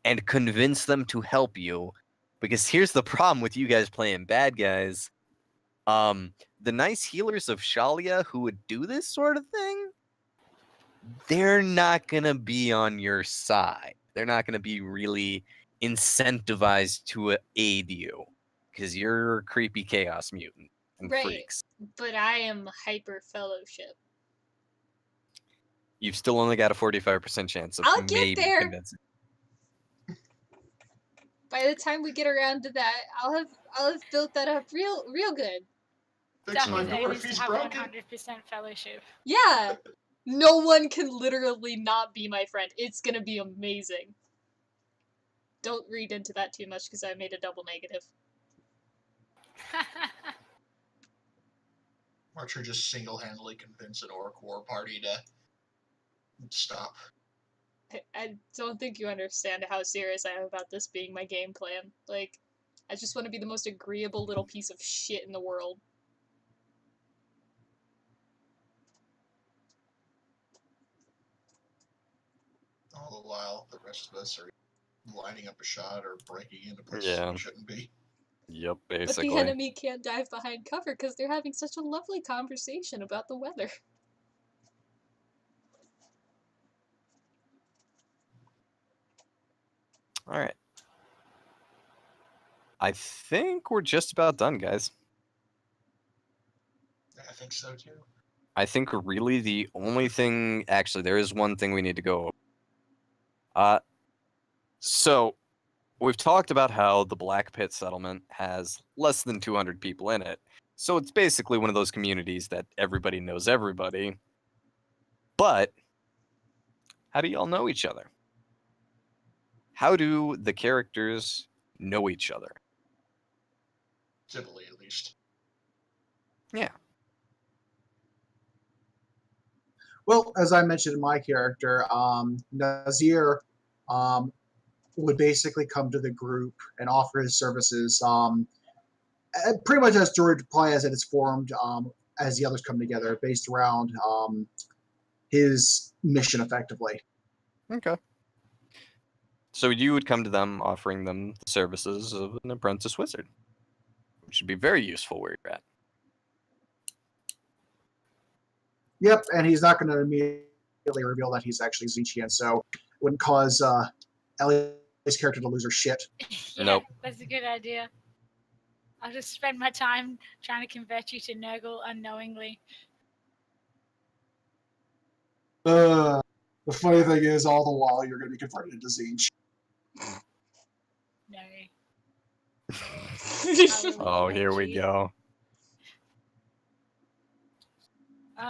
and convince them to help you. Because here's the problem with you guys playing bad guys. The nice healers of Shalia who would do this sort of thing, they're not going to be on your side. They're not going to be really incentivized to aid you, because you're a creepy chaos mutant and freaks. But I am hyper fellowship. You've still only got a 45% chance of I'll get maybe there. convincing. By the time we get around to that, I'll have built that up real good. Fix my Duffy's aim door is if to he's have broken. 100% fellowship. Yeah. No one can literally not be my friend. It's gonna be amazing. Don't read into that too much, because I made a double negative. Archer just single-handedly convinced an Orc War party to stop. I don't think you understand how serious I am about this being my game plan. Like, I just want to be the most agreeable little piece of shit in the world. All the while, the rest of us are lining up a shot or breaking into places Yeah. we shouldn't be. Yep, But basically. the enemy can't dive behind cover because they're having such a lovely conversation about the weather. All right. I think we're just about done, guys. I think so too. I think really the only thing, actually, there is one thing we need to go over. So we've talked about how the Black Pit settlement has less than 200 people in it. So it's basically one of those communities that everybody knows everybody. But how do y'all know each other? How do the characters know each other? Civilly, at least. Yeah. Well, as I mentioned in my character, Nazir would basically come to the group and offer his services pretty much as Druid Play as it is formed as the others come together, based around his mission effectively. Okay. So you would come to them offering them the services of an apprentice wizard, which would be very useful where you're at. Yep, and he's not going to immediately reveal that he's actually Zinchian, so it wouldn't cause Ellie's character to lose her shit. Yeah, Nope. That's a good idea. I'll just spend my time trying to convert you to Nurgle unknowingly. The funny thing is, all the while you're going to be converted into Zinch. No. Oh, here we go.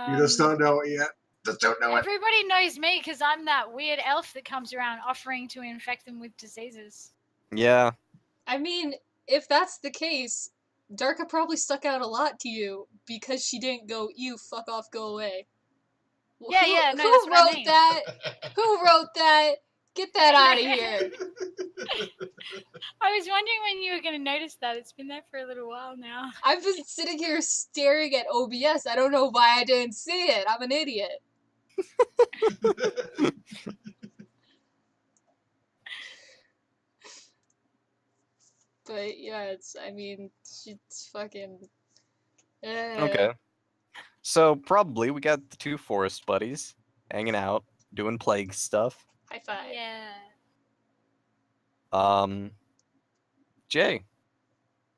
You just don't know it yet. Just don't know it. Everybody knows me because I'm that weird elf that comes around offering to infect them with diseases. Yeah. I mean, if that's the case, Darka probably stuck out a lot to you because she didn't go, "You fuck off, go away." Yeah, who, yeah, no, who that's what I wrote mean. that? Who wrote that? Get that out of here. I was wondering when you were going to notice that. It's been there for a little while now. I've been sitting here staring at OBS. I don't know why I didn't see it. I'm an idiot. But yeah, it's fucking. Okay. So probably we got the two forest buddies hanging out, doing plague stuff. High five. Yeah. Jay,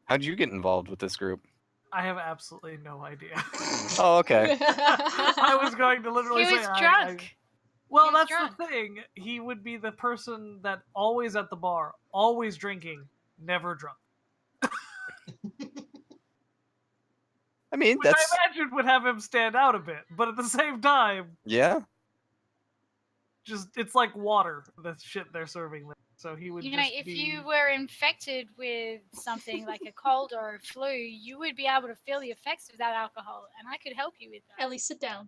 how'd you get involved with this group? I have absolutely no idea. Oh, okay. I was going to literally He say was I- drunk. Well, He was that's drunk. the thing. He would be the person that always at the bar, always drinking, never drunk. I mean, Which that's I imagine would have him stand out a bit, but at the same time, yeah. just it's like water, the shit they're serving there. So he would You know, just if be... you were infected with something like a cold or a flu, you would be able to feel the effects of that alcohol, and I could help you with that. Ellie, sit down.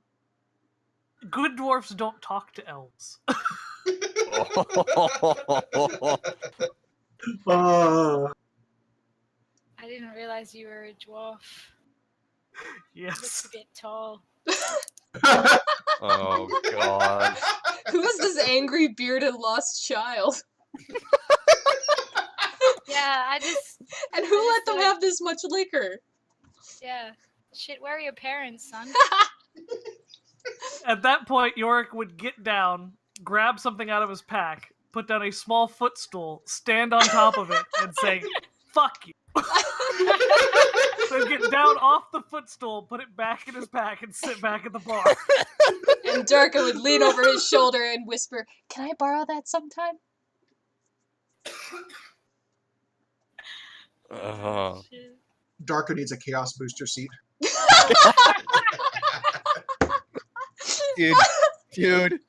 Good dwarfs don't talk to elves. Uh, I didn't realize you were a dwarf. You look Yes. a bit tall. Oh god. Who is this angry, bearded, lost child? Yeah, I just... And who let them have this much liquor? Yeah. Shit, where are your parents, son? At that point, Yorick would get down, grab something out of his pack, put down a small footstool, stand on top of it, and say, "Fuck you." Then get down off the footstool, put it back in his pack, and sit back at the bar. And Darka would lean over his shoulder and whisper, "Can I borrow that sometime?" Shit. Darko needs a chaos booster seat. Dude.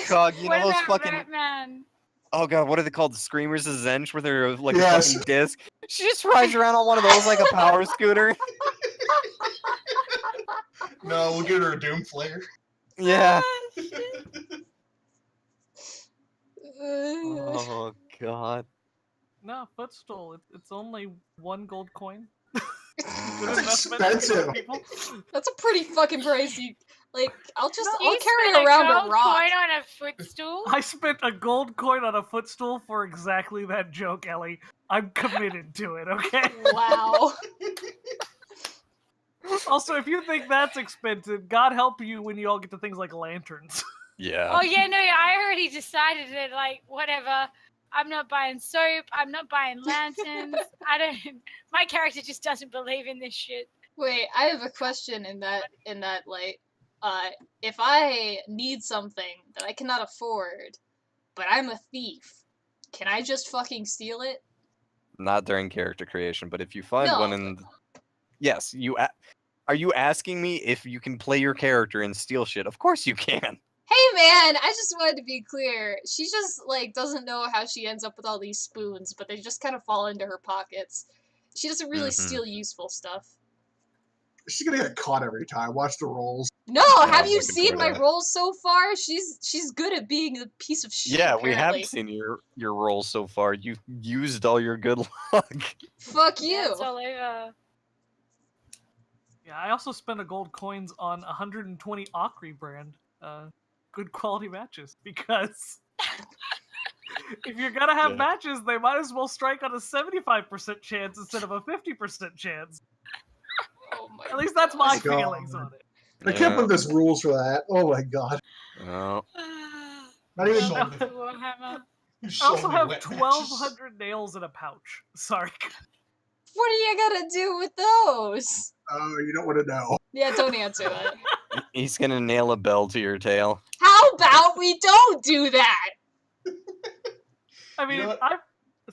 God, you What know those about fucking Batman? oh god, what are they called? The Screamers of Zench, where they're like Yes. a fucking disc. She just rides around on one of those like a power scooter. No, we'll give her a Doom Flare. Yeah. Ah, shit. God. No, footstool. It's only 1 gold coin. Good That's investment, expensive. people. That's a pretty fucking pricey. Like, I'll You carry spent around a a gold rock. coin on a footstool? I spent a gold coin on a footstool for exactly that joke, Ellie. I'm committed to it, okay? Wow. Also, if you think that's expensive, God help you when you all get to things like lanterns. Yeah. Oh yeah, no, I already decided that, like, whatever. I'm not buying soap. I'm not buying lanterns. I don't. My character just doesn't believe in this shit. Wait, I have a question in that light. If I need something that I cannot afford, but I'm a thief, can I just fucking steal it? Not during character creation, but if you find No. one in... Yes, are you asking me if you can play your character and steal shit? Of course you can. Hey man, I just wanted to be clear. She just, like, doesn't know how she ends up with all these spoons, but they just kind of fall into her pockets. She doesn't really Mhm. steal useful stuff. She's gonna get caught every time. Watch the rolls. No, Yeah, have I'm you looking seen forward my to it. rolls so far? She's good at being a piece of shit. Yeah, we have apparently. seen your roles so far. You used all your good luck. Fuck you. Yeah, it's all over. Yeah, I also spent a gold coins on 120 Akri brand. Good quality matches, because if you're gonna have Yeah. matches, they might as well strike on a 75% chance instead of a 50% chance. Oh my At least that's my God. feelings on it. I can't believe there's rules for that. Oh my god. Oh, Not even. Sold me- Warhammer. you I sold also me have wet matches. 1,200 nails in a pouch. Sorry. What are you gonna do with those? Oh, you don't want to know. Yeah, don't answer that. he's gonna nail a bell to your tail. How about we don't do that? I mean, You know what?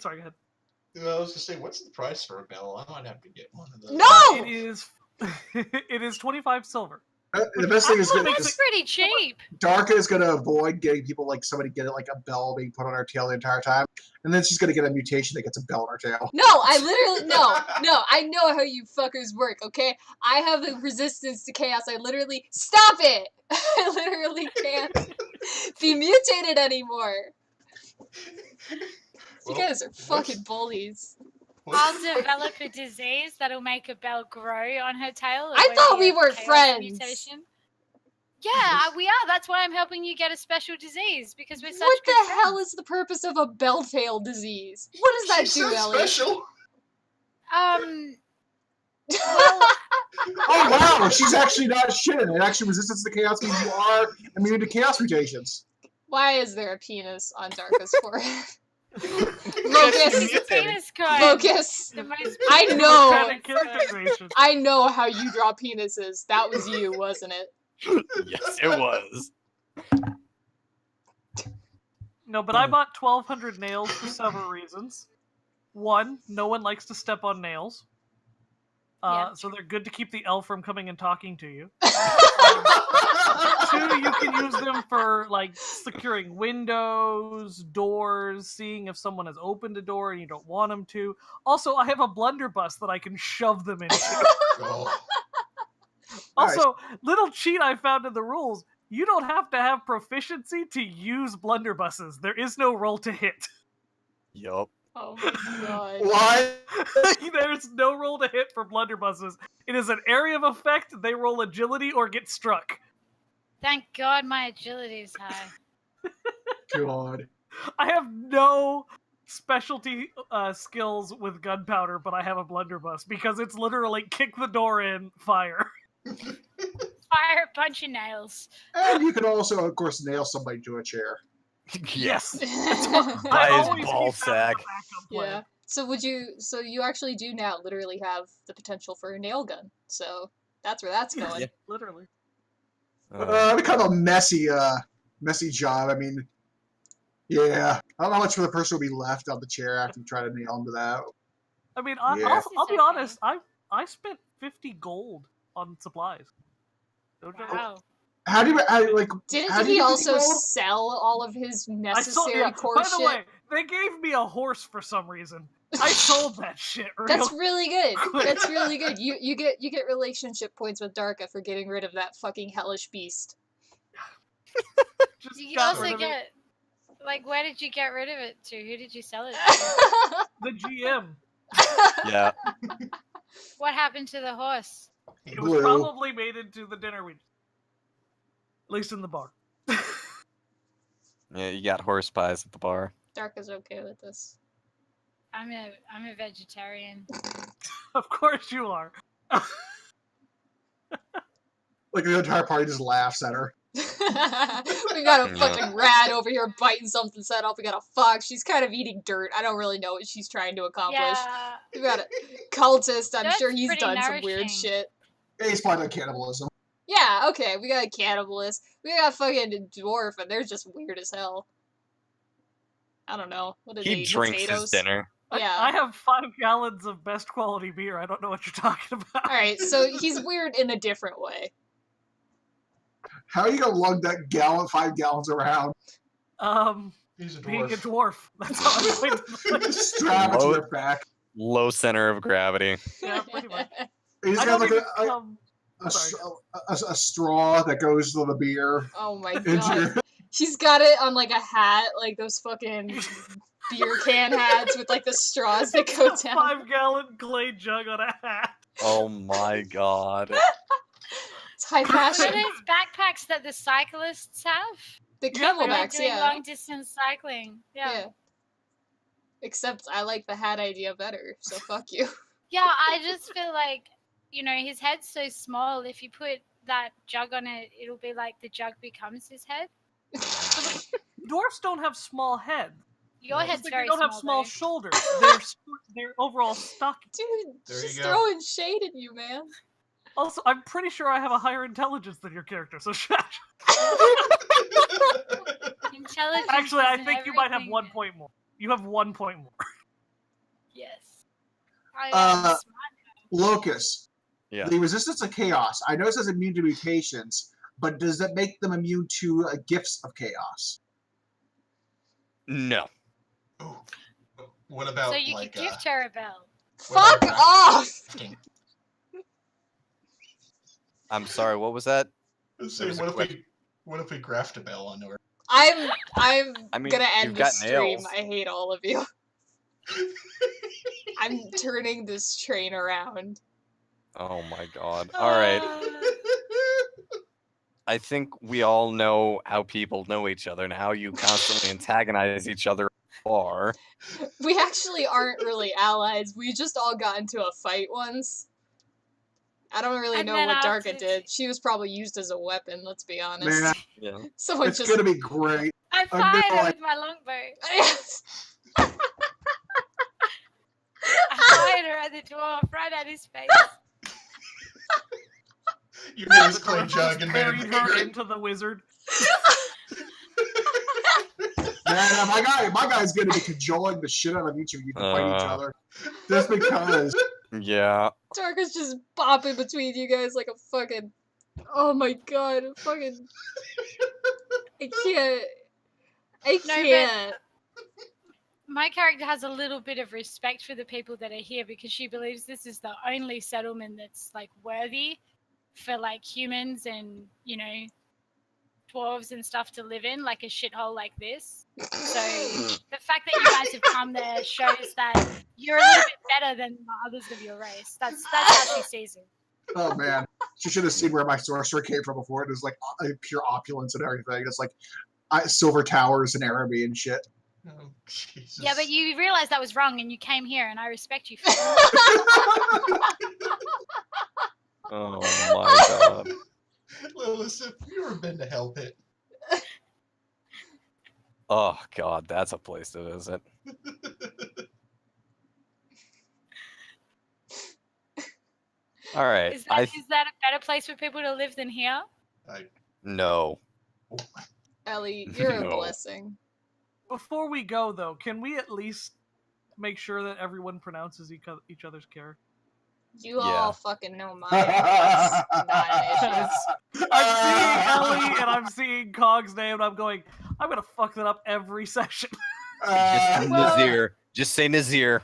Sorry, go ahead. I was gonna say, what's the price for a bell? I might have to get one of those. No! It is it is 25 silver. The best thing is Actually gonna, makes It's is pretty cheap. Darka is gonna avoid getting people like somebody get it like a bell being put on her tail the entire time, and then she's gonna get a mutation that gets a bell on her tail. No, I literally no. I know how you fuckers work. Okay, I have the resistance to chaos. I literally stop it. I literally can't be mutated anymore. You Well, guys are fucking bullies. I'll develop a disease that'll make a bell grow on her tail. It I won't thought be we a were chaos friends. mutation. Yeah, we are. That's why I'm helping you get a special disease, because we're such What good the hell friends. is the purpose of a bell tail disease? What does that She's do, so Ellie? special. Well, Oh wow, she's actually not shit. It actually resistance to chaos means you are immune to chaos mutations. Why is there a penis on Darka's forehead? Yes, she's a penis cone. Focus. The most I beautiful know. Democratic penis character cone. creation. I know how you draw penises. That was you, wasn't it? Yes, it was. No, but I bought 1,200 nails for several reasons. One, no one likes to step on nails. Yeah. So they're good to keep the elf from coming and talking to you. Two, you can use them for like securing windows, doors, seeing if someone has opened a door and you don't want them to. Also, I have a blunderbuss that I can shove them into. Oh, Also, little cheat I found in the rules: you don't have to have proficiency to use blunderbusses. There is no roll to hit. Yup. Oh my god. Why? There's no roll to hit for blunderbusses. It is an area of effect. They roll agility or get struck. Thank God my agility is high. God. I have no specialty skills with gunpowder, but I have a blunderbuss because it's literally kick the door in, fire. Fire a bunch of nails. And you can also, of course, nail somebody to a chair. Yes. I By his always ball keep that as a sack. backup plan. Yeah. So you actually do now literally have the potential for a nail gun. So that's where that's going. Yeah. Literally. It'd be kind of a messy job. I mean, yeah. I don't know how much for the person will be left on the chair after you try to nail them to that. I mean, Yeah. I'll be It's okay. honest. I spent 50 gold on supplies. Don't you? Wow. How do you, how do you Didn't you he get also 50 gold? sell all of his I sold. necessary Yeah. core By the shit? way, they gave me a horse for some reason. I sold that shit. That's real really good. quick. That's really good. You get relationship points with Darka for getting rid of that fucking hellish beast. Just You can got also rid of it. get Like, where did you get rid of it to? Who did you sell it to? The GM. Yeah. What happened to the horse? It was Blue. probably made into the dinner we. At least in the bar. Yeah, you got horse pies at the bar. Dark is okay with this. I'm a vegetarian. Of course you are. Like the entire party just laughs at her. We got a fucking rat over here biting something set up. We got a fox. She's kind of eating dirt. I don't really know what she's trying to accomplish. Yeah. We got a cultist. I'm That's sure he's pretty done some weird nourishing. shit. He's probably done cannibalism. Yeah, okay. We got a cannibalist. We got a fucking dwarf, and they're just weird as hell. I don't know. What did they He eat? drinks Potatoes? his dinner. Yeah. I have 5 gallons of best quality beer. I don't know what you're talking about. Alright, so he's weird in a different way. How are you gonna lug that 5 gallons around? He's a Being a dwarf. dwarf. That's all I'm going to say. Strap it to Load- your back. Low center of gravity. Yeah, pretty much. He's I got don't like even a straw that goes to the beer. Oh my Into god. your- He's got it on like a hat, like those fucking beer can hats with like the straws that go It's a down. 5-gallon clay jug on a hat. Oh my god. It's high What fashion. are those backpacks that the cyclists have? The Yeah, they When they're camelbacks, doing yeah. long distance cycling. Yeah. Except I like the hat idea better, so fuck you. Yeah, I just feel like, his head's so small. If you put that jug on it, it'll be like the jug becomes his head. Dwarfs don't have small heads. Your It's head's like very they don't have small though. shoulders. They're overall stocky. Dude, There she's you go. throwing shade at you, man. Also, I'm pretty sure I have a higher intelligence than your character, so shut. Intelligence Actually, I isn't think you might have everything. 1 point more. You have 1 point more. Yes. I am smart. Locus. Yeah. The resistance of chaos. I know it says immune to mutations, but does that make them immune to gifts of chaos? No. Ooh. What about So you like could gift her a bell. Fuck about off! crafting? I'm sorry, what was that? Let's There say, was a what if we graft a bell onto her? I'm I mean, gonna end you've the got stream. nails. I hate all of you. I'm turning this train around. Oh my god. Alright. I think we all know how people know each other and how you constantly antagonize each other at the bar. We actually aren't really allies. We just all got into a fight once. I don't really And know then what Darka after- did. She was probably used as a weapon, let's be honest. Man, Yeah. Someone it's just gonna be great. I I'm fired her like- with my longbow. Yes. I fired her at the dwarf right at his face. You made this clay jug and made it Carried her bigger. into the wizard. Man, my guy's gonna be cajoling the shit out of each of you to fight each Uh. other. Just because. Yeah. Darka's just bopping between you guys like a fucking. Oh my god, fucking. I can't. I No, but- can't. My character has a little bit of respect for the people that are here because she believes this is the only settlement that's like worthy for like humans and dwarves and stuff to live in, like a shithole like this. So the fact that you guys have come there shows that you're a little bit better than the others of your race. That's how she sees it. Oh man, she should have seen where my sorcerer came from before. It was like pure opulence and everything. It's like silver towers and Araby and shit. Oh, Jesus. Yeah, but you realized that was wrong and you came here and I respect you for that. Oh my god. Lilith, have you ever been to Hell Pit? Oh god, that's a place to visit. Alright. Is that a better place for people to live than here? No. Ellie, you're a No. blessing. Before we go, though, can we at least make sure that everyone pronounces each other's character? You Yeah. all fucking know mine. That's not an issue. I'm seeing Ellie and I'm seeing Cog's name, and I'm going, I'm gonna fuck that up every session. Just Well- Nazir. Just say Nazir.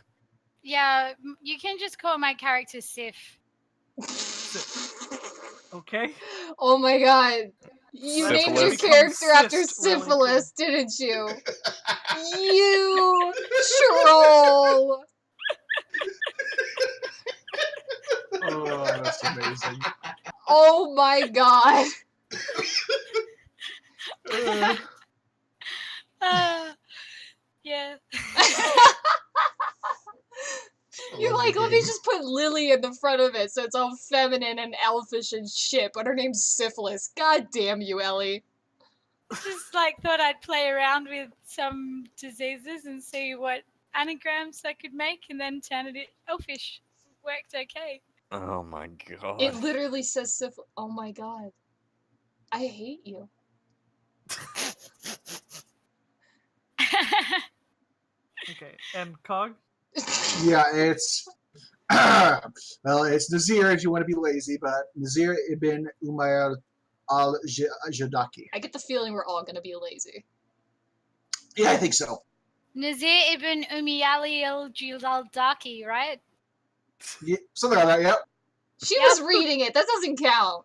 Yeah, you can just call my character Sif. Okay? Oh my god. You That's named your Syphilis. character after Cyst really syphilis, didn't you? You troll! Oh, that's amazing. Oh my god. Yeah. You're like, let me just put Lily in the front of it so it's all feminine and elfish and shit, but her name's Syphilis. God damn you, Ellie. Just like thought I'd play around with some diseases and see what anagrams I could make and then turn it elfish. Worked okay. Oh my god. It literally says syphilis. Oh my god. I hate you. Okay, and Cog? Yeah, it's well, it's Nazir if you want to be lazy, but Nazir ibn Umayr al-Jadaki. I get the feeling we're all gonna be lazy. Yeah, I think so. Nazir ibn Umiyali al-Jildaki, right? Yeah, something like that. Yep. She was reading it. That doesn't count.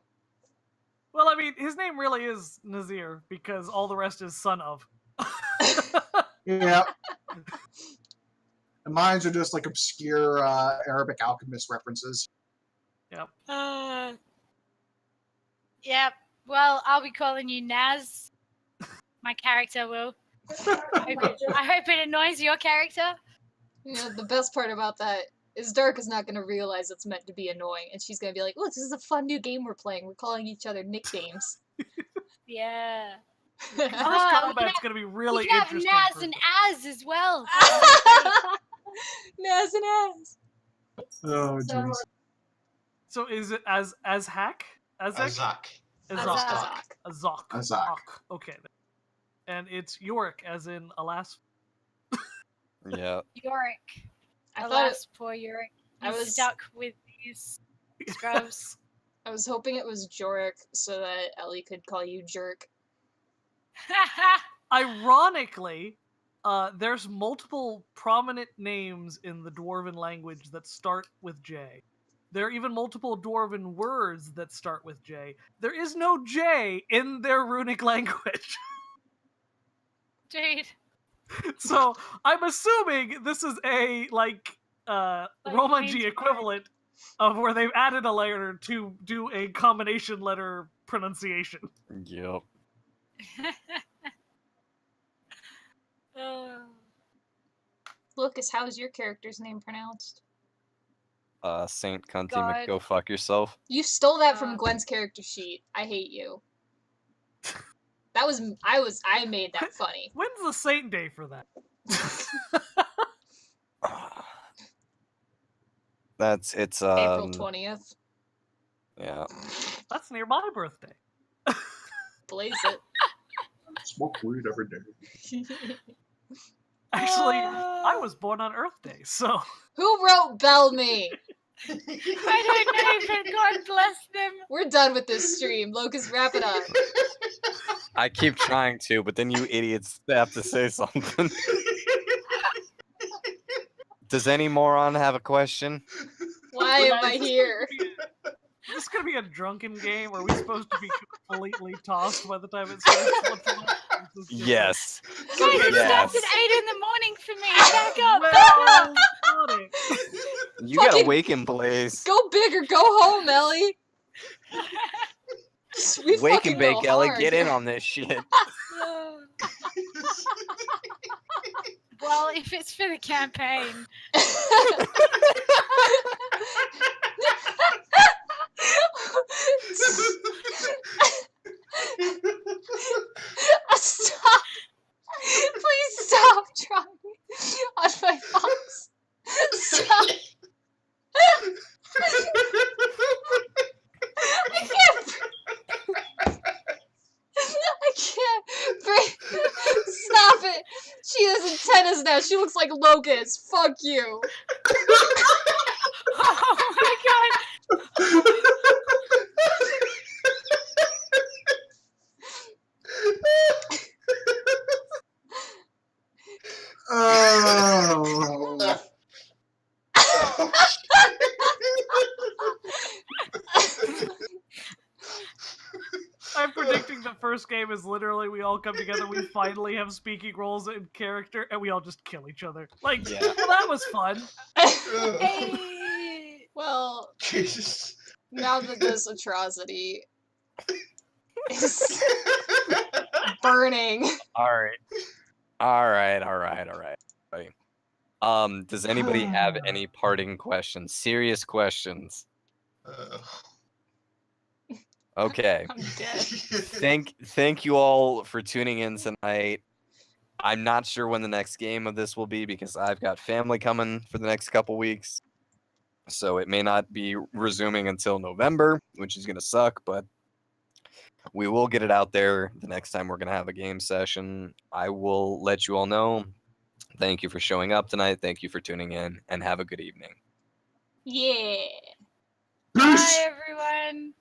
Well, I mean, his name really is Nazir because all the rest is son of. Yeah. And mines are just like obscure Arabic alchemist references. Yep. Yep. Well, I'll be calling you Naz. My character will. I hope it annoys your character. You know, the best part about that is Dark is not gonna realize it's meant to be annoying, and she's gonna be like, "Oh, this is a fun new game we're playing. We're calling each other nicknames." Yeah. First Oh, combat's gonna be really we can have interesting. Naz for- and Az as well. Naz and ass. Oh, jeez. So is it as hack? Azak. Azak. Azak. Azak. Okay. And it's Yorick, as in alas. Yeah. Yorick. I thought Alas, poor Yorick. I He's was- stuck with these scrubs. I was hoping it was Jorik so that Ellie could call you Jerk. Ironically, there's multiple prominent names in the Dwarven language that start with J. There are even multiple Dwarven words that start with J. There is no J in their runic language. Dude. So I'm assuming this is a Romanji equivalent of where they've added a letter to do a combination letter pronunciation. Yep. Lucas, how is your character's name pronounced? Saint Cunty God. Go fuck yourself. You stole that from Uh. Gwen's character sheet. I hate you. That was I made that funny. When's the Saint Day for that? It's April 20th. yeah. That's near my birthday. Blaze it. Smoke weed every day. Actually, I was born on Earth Day, so Who wrote Bell Me? I don't know, but God bless them. We're done with this stream. Locust, wrap it up. I keep trying to, but then you idiots have to say something. Does any moron have a question? Why am I here? Is this gonna be a drunken game? Are we supposed to be completely tossed by the time it starts? What's the- is this just- Yes. Guys, it Yes. starts at 8 in the morning for me. Back up, back Well, up. got it. You gotta Fucking- wake and blaze. Go big or go home, Ellie. We Wake fucking and bake, go Ellie. hard. Get in on this shit. Well, if it's for the campaign. Stop! Please stop trying on my box. Stop! I can't. I can't breathe. Stop it! She has antennas now. She looks like Locust. Fuck you. Oh my god. Oh. I'm predicting the first game is literally we all come together, we finally have speaking roles in character, and we all just kill each other. Like, Yeah. well, that was fun. Hey! Well, Jesus. now that this atrocity is burning. All right. Does anybody have any parting questions? Serious questions? Okay. I'm dead. Thank you all for tuning in tonight. I'm not sure when the next game of this will be because I've got family coming for the next couple weeks. So it may not be resuming until November, which is going to suck, but we will get it out there the next time we're going to have a game session. I will let you all know. Thank you for showing up tonight. Thank you for tuning in, and have a good evening. Yeah. Bye, everyone.